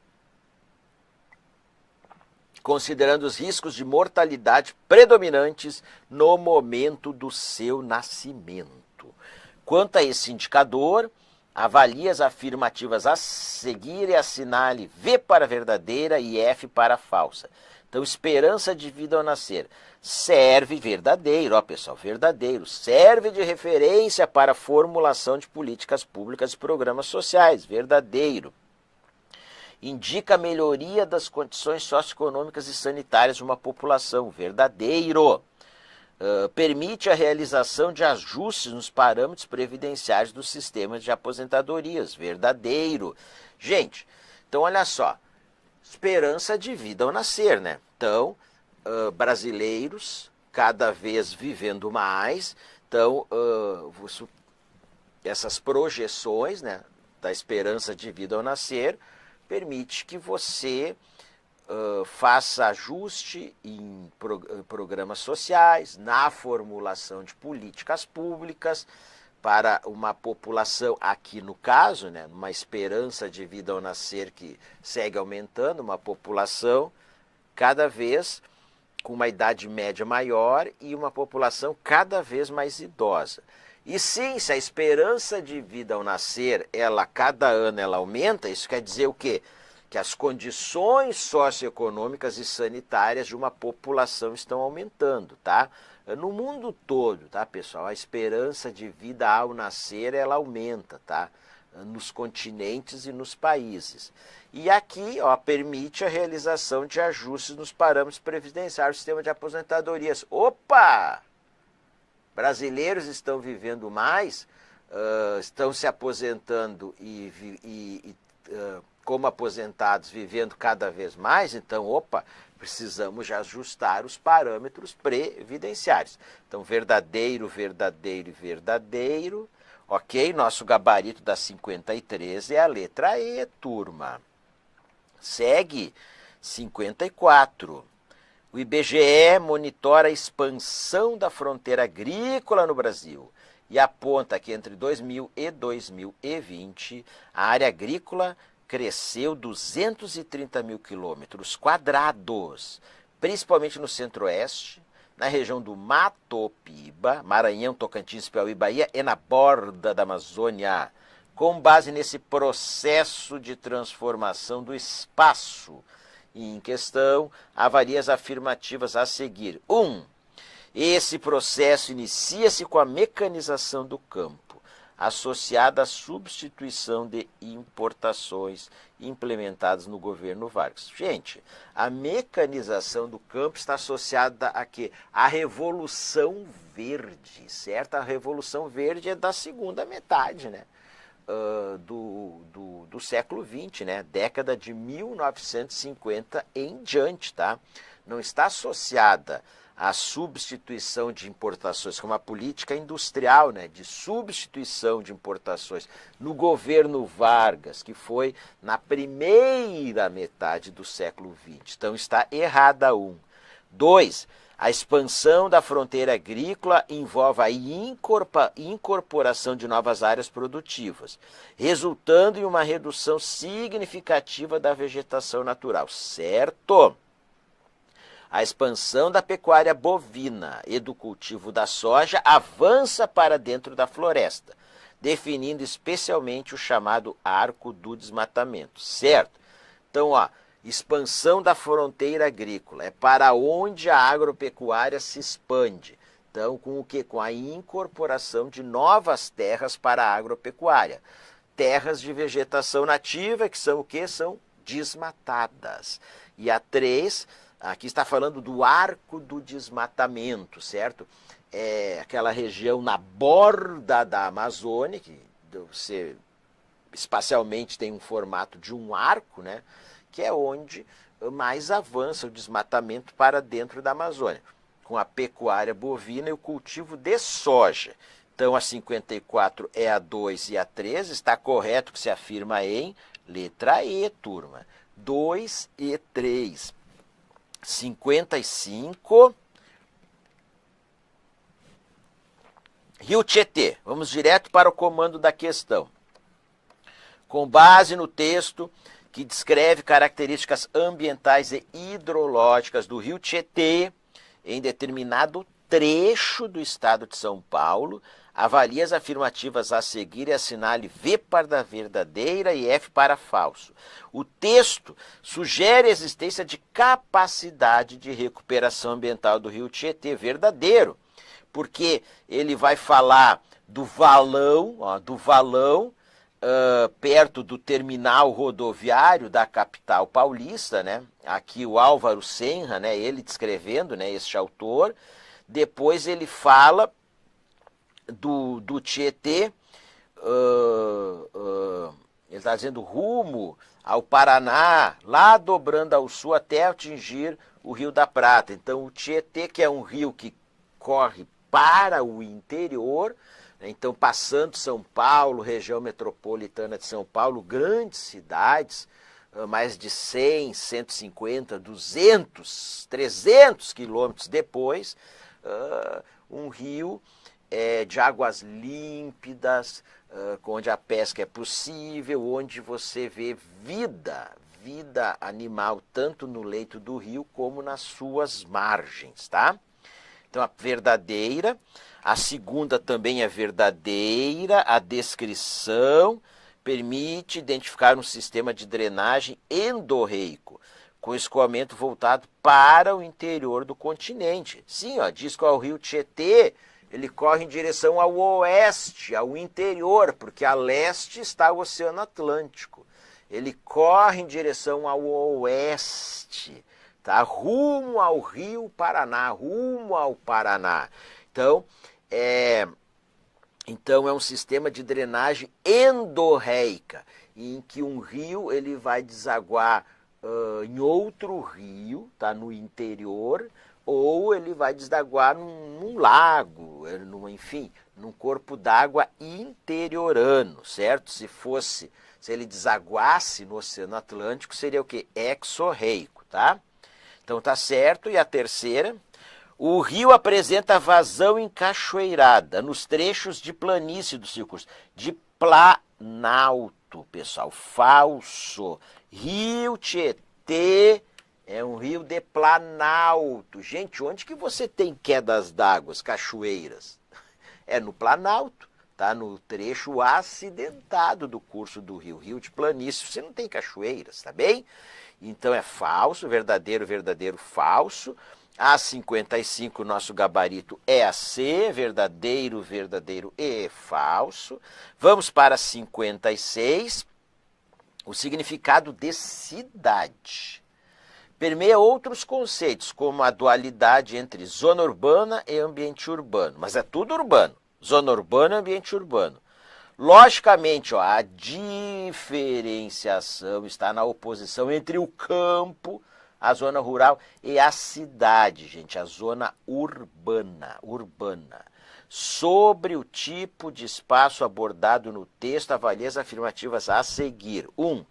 considerando os riscos de mortalidade predominantes no momento do seu nascimento. Quanto a esse indicador, avalie as afirmativas a seguir e assinale V para verdadeira e F para falsa. Então, esperança de vida ao nascer serve verdadeiro, ó pessoal, verdadeiro, serve de referência para a formulação de políticas públicas e programas sociais, verdadeiro. Indica a melhoria das condições socioeconômicas e sanitárias de uma população, verdadeiro. Permite a realização de ajustes nos parâmetros previdenciários do sistema de aposentadorias, verdadeiro. Gente, então olha só, esperança de vida ao nascer, né? Então, brasileiros cada vez vivendo mais, então essas projeções, né, da esperança de vida ao nascer permite que você faça ajuste em programas sociais, na formulação de políticas públicas para uma população, aqui no caso, né, uma esperança de vida ao nascer que segue aumentando, uma população cada vez com uma idade média maior e uma população cada vez mais idosa. E sim, se a esperança de vida ao nascer, cada ano ela aumenta, isso quer dizer o quê? Que as condições socioeconômicas e sanitárias de uma população estão aumentando, tá? No mundo todo, tá, pessoal? A esperança de vida ao nascer, ela aumenta, tá? Nos continentes e nos países. E aqui, ó, permite a realização de ajustes nos parâmetros previdenciários do sistema de aposentadorias. Opa! Brasileiros estão vivendo mais, estão se aposentando como aposentados vivendo cada vez mais, então, precisamos de ajustar os parâmetros previdenciários. Então, verdadeiro, verdadeiro e verdadeiro, ok? Nosso gabarito da 53 é a letra E, turma. Segue 54. O IBGE monitora a expansão da fronteira agrícola no Brasil e aponta que entre 2000 e 2020 a área agrícola cresceu 230 mil quilômetros quadrados, principalmente no Centro-Oeste, na região do Mato Piba, Maranhão, Tocantins, Piauí, Bahia e na borda da Amazônia. Com base nesse processo de transformação do espaço em questão, avalie as afirmativas a seguir. 1. Esse processo inicia-se com a mecanização do campo, associada à substituição de importações implementadas no governo Vargas. Gente, a mecanização do campo está associada a quê? A Revolução Verde, certo? A Revolução Verde é da segunda metade, né? Do século XX, né? Década de 1950 em diante, tá? Não está associada à substituição de importações, como a política industrial, né, de substituição de importações no governo Vargas, que foi na primeira metade do século XX. Então está errada 1. 2. A expansão da fronteira agrícola envolve a incorporação de novas áreas produtivas, resultando em uma redução significativa da vegetação natural, certo? A expansão da pecuária bovina e do cultivo da soja avança para dentro da floresta, definindo especialmente o chamado arco do desmatamento, certo? Então, expansão da fronteira agrícola é para onde a agropecuária se expande. Então, com o quê? Com a incorporação de novas terras para a agropecuária. Terras de vegetação nativa, que são o quê? São desmatadas. E a 3, aqui está falando do arco do desmatamento, certo? É aquela região na borda da Amazônia, que você espacialmente tem um formato de um arco, né? Que é onde mais avança o desmatamento para dentro da Amazônia, com a pecuária bovina e o cultivo de soja. Então, a 54 é a 2 e a 3, está correto que se afirma em letra E, turma. 2 e 3. 55. Rio Tietê. Vamos direto para o comando da questão. Com base no texto que descreve características ambientais e hidrológicas do Rio Tietê em determinado trecho do estado de São Paulo, avalie as afirmativas a seguir e assinale V para verdadeira e F para falso. O texto sugere a existência de capacidade de recuperação ambiental do Rio Tietê, verdadeiro, porque ele vai falar do valão, perto do terminal rodoviário da capital paulista, né? Aqui o Álvaro Senra, né? Ele descrevendo, né? Este autor. Depois ele fala do Tietê, ele está dizendo rumo ao Paraná, lá dobrando ao sul até atingir o Rio da Prata. Então o Tietê, que é um rio que corre para o interior, então passando São Paulo, região metropolitana de São Paulo, grandes cidades, mais de 100, 150, 200, 300 quilômetros depois, um rio de águas límpidas, onde a pesca é possível, onde você vê vida animal, tanto no leito do rio como nas suas margens, tá? Então, a verdadeira. A segunda também é verdadeira. A descrição permite identificar um sistema de drenagem endorreico, com escoamento voltado para o interior do continente. Sim, diz que o rio Tietê ele corre em direção ao oeste, ao interior, porque a leste está o Oceano Atlântico. Ele corre em direção ao oeste, tá? Rumo ao Rio Paraná, rumo ao Paraná. Então é um sistema de drenagem endorreica, em que um rio ele vai desaguar em outro rio, tá? No interior, ou ele vai desaguar num lago, enfim, num corpo d'água interiorano, certo? Se ele desaguasse no Oceano Atlântico, seria o quê? Exorreico, tá? Então tá certo. E a terceira, o rio apresenta vazão encachoeirada nos trechos de planície do seu curso. De planalto, pessoal, falso. Rio Tietê é um rio de planalto. Gente, onde que você tem quedas d'água, cachoeiras? É no planalto, tá? No trecho acidentado do curso do rio. Rio de planície, você não tem cachoeiras, tá bem? Então é falso, verdadeiro, verdadeiro, falso. A 55, nosso gabarito é a C, verdadeiro, verdadeiro e falso. Vamos para 56, o significado de cidade. Permeia outros conceitos, como a dualidade entre zona urbana e ambiente urbano. Mas é tudo urbano, zona urbana e ambiente urbano. Logicamente, a diferenciação está na oposição entre o campo, a zona rural, e a cidade, gente, a zona urbana. Sobre o tipo de espaço abordado no texto, avalie as afirmativas a seguir. 1.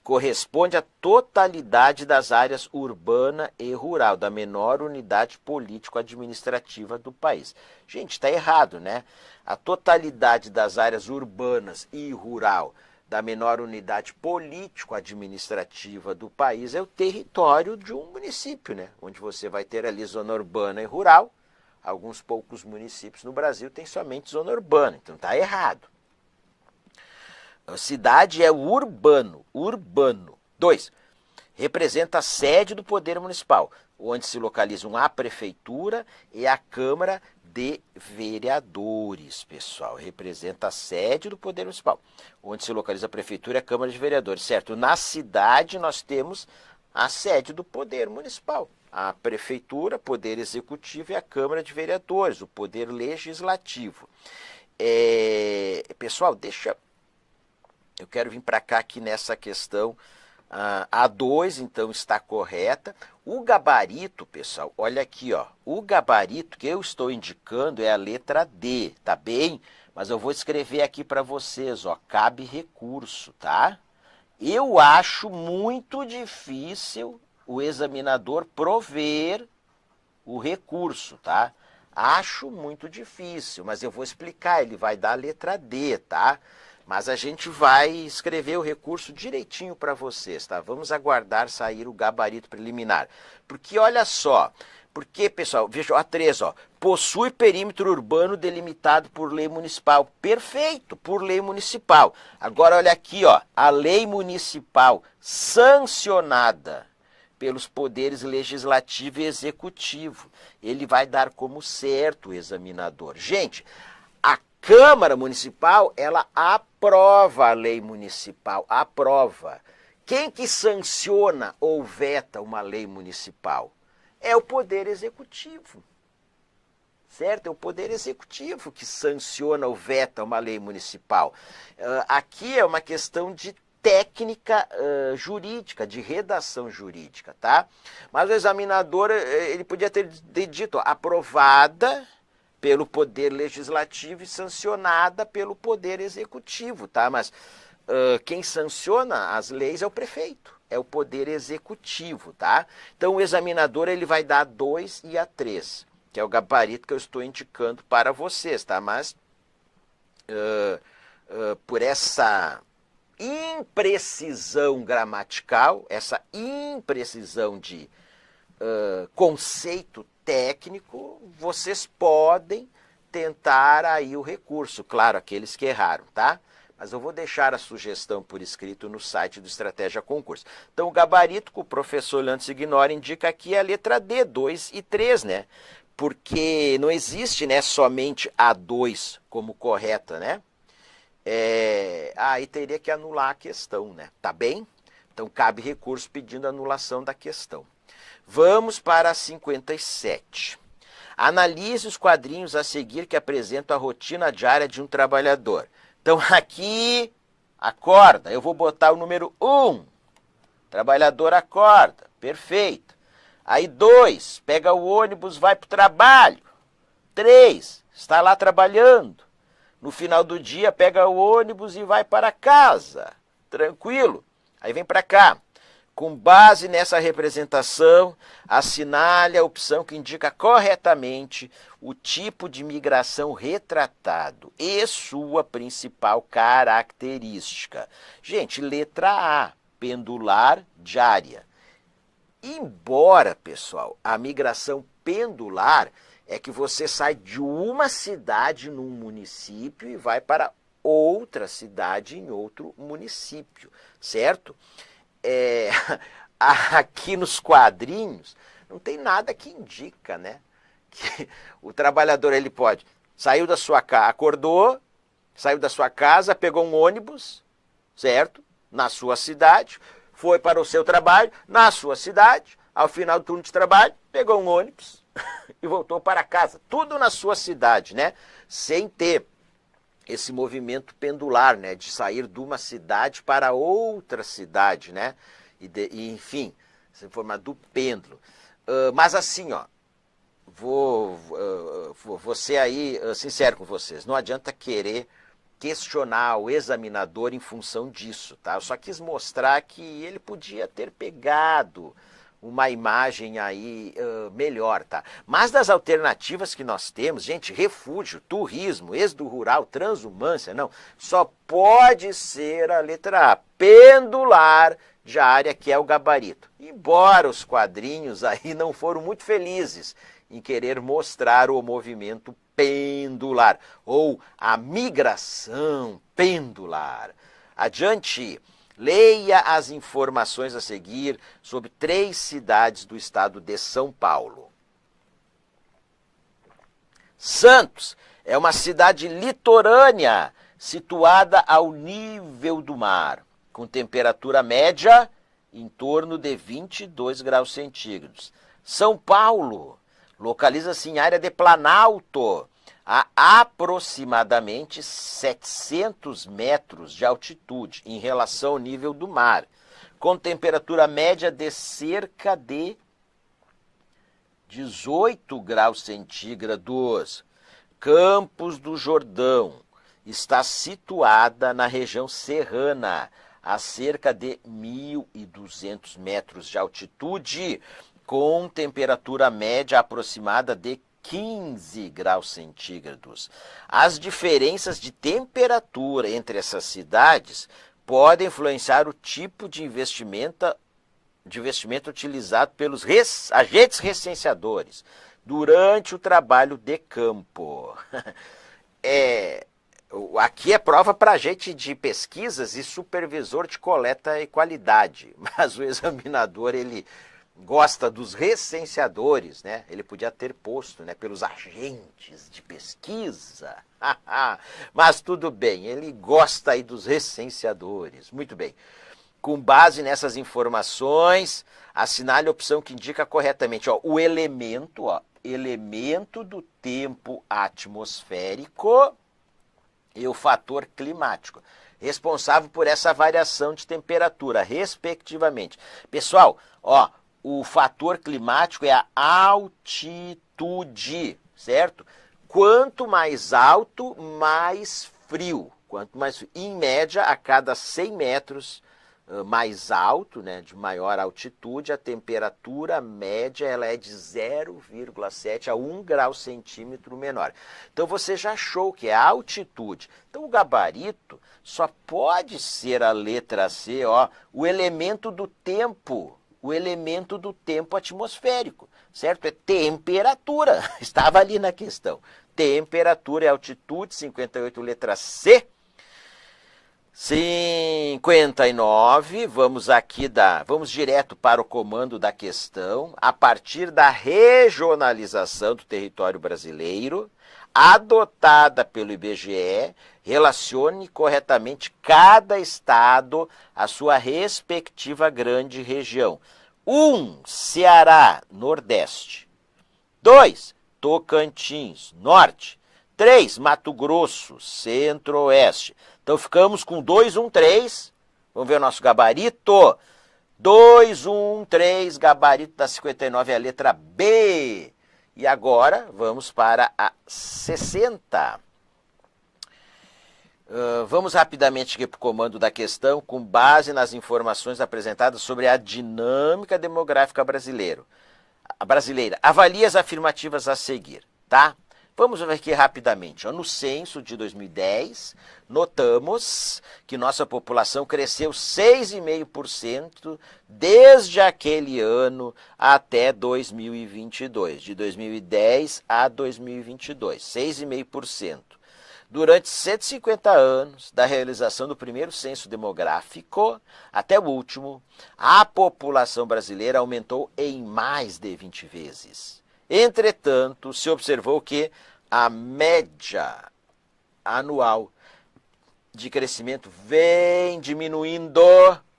corresponde à totalidade das áreas urbana e rural, da menor unidade político-administrativa do país. Gente, está errado, né? A totalidade das áreas urbanas e rural da menor unidade político-administrativa do país é o território de um município, né? Onde você vai ter ali zona urbana e rural. Alguns poucos municípios no Brasil têm somente zona urbana, então está errado. A cidade é urbano. 2. Representa a sede do poder municipal, onde se localizam a prefeitura e a Câmara de Vereadores, pessoal. Representa a sede do poder municipal, onde se localiza a prefeitura e a Câmara de Vereadores, certo? Na cidade nós temos a sede do poder municipal, a prefeitura, poder executivo e a Câmara de Vereadores, o poder legislativo. Pessoal, eu quero vir para cá aqui nessa questão. A 2, então, está correta. O gabarito, pessoal, olha aqui, ó. O gabarito que eu estou indicando é a letra D, tá bem? Mas eu vou escrever aqui para vocês, ó. Cabe recurso, tá? Eu acho muito difícil o examinador prover o recurso, tá? Acho muito difícil, mas eu vou explicar. Ele vai dar a letra D, tá? Mas a gente vai escrever o recurso direitinho para vocês, tá? Vamos aguardar sair o gabarito preliminar. Porque olha só, pessoal, veja, a 3, ó, possui perímetro urbano delimitado por lei municipal. Perfeito, por lei municipal. Agora olha aqui, ó, a lei municipal sancionada pelos poderes legislativo e executivo. Ele vai dar como certo o examinador. Gente, a Câmara Municipal, ela aprova a lei municipal, aprova. Quem que sanciona ou veta uma lei municipal? É o Poder Executivo, certo? É o Poder Executivo que sanciona ou veta uma lei municipal. Aqui é uma questão de técnica jurídica, de redação jurídica, tá? Mas o examinador, ele podia ter dito, ó, aprovada pelo Poder Legislativo e sancionada pelo Poder Executivo, tá? Mas quem sanciona as leis é o prefeito, é o Poder Executivo, tá? Então o examinador ele vai dar a 2 e a 3, que é o gabarito que eu estou indicando para vocês, tá? Mas por essa imprecisão gramatical, essa imprecisão de conceito técnico, vocês podem tentar aí o recurso, claro, aqueles que erraram, tá? Mas eu vou deixar a sugestão por escrito no site do Estratégia Concurso. Então, o gabarito que o professor Leandro Signori indica aqui é a letra D, 2 e 3, né? Porque não existe, né, somente a 2 como correta, né? Aí teria que anular a questão, né? Tá bem? Então, cabe recurso pedindo anulação da questão. Vamos para a 57. Analise os quadrinhos a seguir que apresentam a rotina diária de um trabalhador. Então, aqui, acorda. Eu vou botar o número 1. Trabalhador acorda. Perfeito. Aí 2, pega o ônibus, vai para o trabalho. 3, está lá trabalhando. No final do dia, pega o ônibus e vai para casa. Tranquilo. Aí vem para cá. Com base nessa representação, assinale a opção que indica corretamente o tipo de migração retratado e sua principal característica. Gente, letra A, pendular diária. Embora, pessoal, a migração pendular é que você sai de uma cidade num município e vai para outra cidade em outro município, certo? Aqui nos quadrinhos não tem nada que indica, né? Que o trabalhador ele pode saiu da sua casa, acordou, saiu da sua casa, pegou um ônibus, certo? Na sua cidade, foi para o seu trabalho na sua cidade, ao final do turno de trabalho, pegou um ônibus e voltou para casa. Tudo na sua cidade, né? Sem ter esse movimento pendular, né, de sair de uma cidade para outra cidade, né, enfim, essa forma do pêndulo. Mas assim, ó, vou ser aí sincero com vocês, não adianta querer questionar o examinador em função disso, tá? Eu só quis mostrar que ele podia ter pegado uma imagem aí melhor, tá? Mas das alternativas que nós temos, gente, refúgio, turismo, êxodo rural, transumância, não, só pode ser a letra A, pendular de área, que é o gabarito. Embora os quadrinhos aí não foram muito felizes em querer mostrar o movimento pendular ou a migração pendular. Adiante, leia as informações a seguir sobre 3 cidades do estado de São Paulo. Santos é uma cidade litorânea situada ao nível do mar, com temperatura média em torno de 22 graus centígrados. São Paulo localiza-se em área de planalto, a aproximadamente 700 metros de altitude em relação ao nível do mar, com temperatura média de cerca de 18 graus centígrados. Campos do Jordão está situada na região serrana, a cerca de 1.200 metros de altitude, com temperatura média aproximada de 15 graus centígrados. As diferenças de temperatura entre essas cidades podem influenciar o tipo de investimento utilizado pelos agentes recenseadores durante o trabalho de campo. Aqui é prova para agente de pesquisas e supervisor de coleta e qualidade, mas o examinador, ele gosta dos recenseadores, né? Ele podia ter posto, né, pelos agentes de pesquisa, mas tudo bem, ele gosta aí dos recenseadores. Muito bem. Com base nessas informações, assinale a opção que indica corretamente, ó, o elemento do tempo atmosférico e o fator climático, responsável por essa variação de temperatura, respectivamente. Pessoal, ó, o fator climático é a altitude, certo? Quanto mais alto, mais frio. Quanto mais frio. Em média, a cada 100 metros mais alto, né, de maior altitude, a temperatura média ela é de 0,7 a 1 grau centímetro menor. Então você já achou que é a altitude. Então o gabarito só pode ser a letra C, ó, o elemento do tempo. O elemento do tempo atmosférico, certo? É temperatura, estava ali na questão. Temperatura e altitude, 58, letra C. 59, vamos direto para o comando da questão. A partir da regionalização do território brasileiro, adotada pelo IBGE, relacione corretamente cada estado à sua respectiva grande região. 1. Ceará, Nordeste. 2. Tocantins, Norte. 3. Mato Grosso, Centro-Oeste. Então ficamos com 2, 1, 3. Vamos ver o nosso gabarito. 2, 1, 3, gabarito da 59 é a letra B. E agora vamos para a 60. Vamos rapidamente aqui para o comando da questão, com base nas informações apresentadas sobre a dinâmica demográfica brasileira. Avalie as afirmativas a seguir, tá? Vamos ver aqui rapidamente. No censo de 2010, notamos que nossa população cresceu 6,5% desde aquele ano até 2022. De 2010 a 2022, 6,5%. Durante 150 anos da realização do primeiro censo demográfico até o último, a população brasileira aumentou em mais de 20 vezes. Entretanto, se observou que a média anual de crescimento vem diminuindo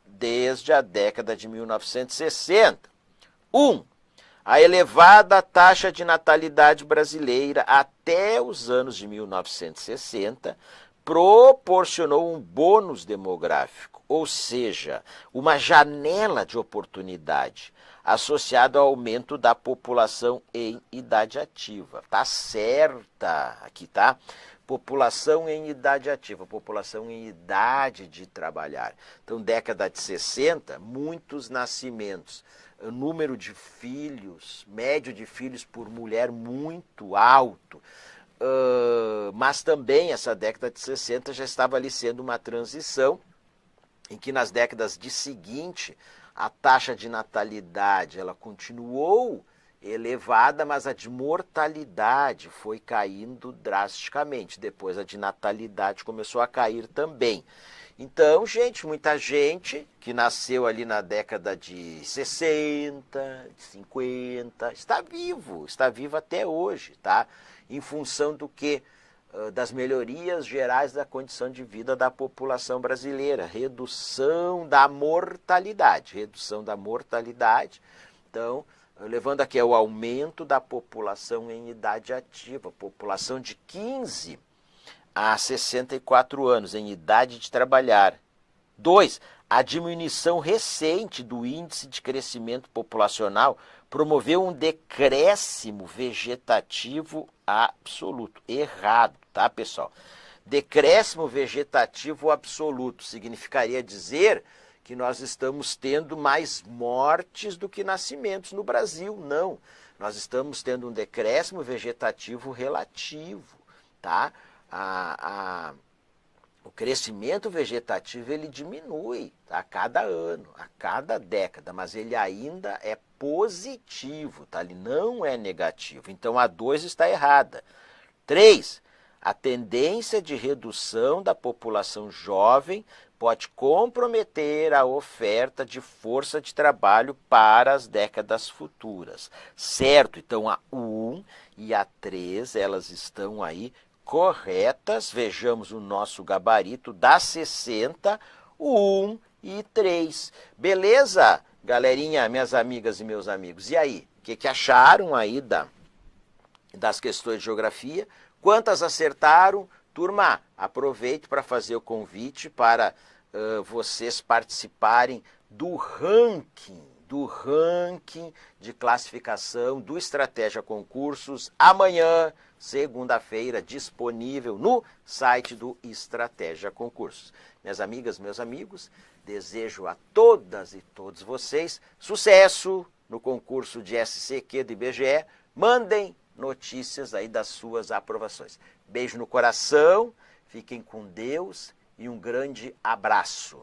desde a década de 1960. 1. A elevada taxa de natalidade brasileira até os anos de 1960 proporcionou um bônus demográfico, ou seja, uma janela de oportunidade associado ao aumento da população em idade ativa. Tá certa aqui, tá? população em idade ativa, população em idade de trabalhar. Então, década de 60, muitos nascimentos. O número de filhos, médio de filhos por mulher muito alto. Mas também essa década de 60 já estava ali sendo uma transição em que nas décadas de seguinte a taxa de natalidade ela continuou elevada, mas a de mortalidade foi caindo drasticamente. Depois a de natalidade começou a cair também. Então, gente, muita gente que nasceu ali na década de 60, de 50, está vivo até hoje, tá? Em função do quê? Das melhorias gerais da condição de vida da população brasileira, redução da mortalidade. Então, levando aqui ao aumento da população em idade ativa, população de 15 a 64 anos, em idade de trabalhar. 2. A diminuição recente do índice de crescimento populacional promoveu um decréscimo vegetativo absoluto. Errado, tá, pessoal? Decréscimo vegetativo absoluto significaria dizer que nós estamos tendo mais mortes do que nascimentos no Brasil. Não, nós estamos tendo um decréscimo vegetativo relativo, tá? O crescimento vegetativo ele diminui a cada ano, a cada década, mas ele ainda é positivo, tá? Ele não é negativo. Então a 2 está errada. 3. A tendência de redução da população jovem pode comprometer a oferta de força de trabalho para as décadas futuras. Certo? Então a 1 e a 3 elas estão aí corretas. Vejamos o nosso gabarito da 60, o 1 e 3. Beleza, galerinha, minhas amigas e meus amigos? E aí, o que acharam aí das questões de geografia? Quantas acertaram? Turma, aproveito para fazer o convite para vocês participarem do ranking de classificação do Estratégia Concursos, amanhã, segunda-feira, disponível no site do Estratégia Concursos. Minhas amigas, meus amigos, desejo a todas e todos vocês sucesso no concurso de SCQ do IBGE. Mandem notícias aí das suas aprovações. Beijo no coração, fiquem com Deus e um grande abraço.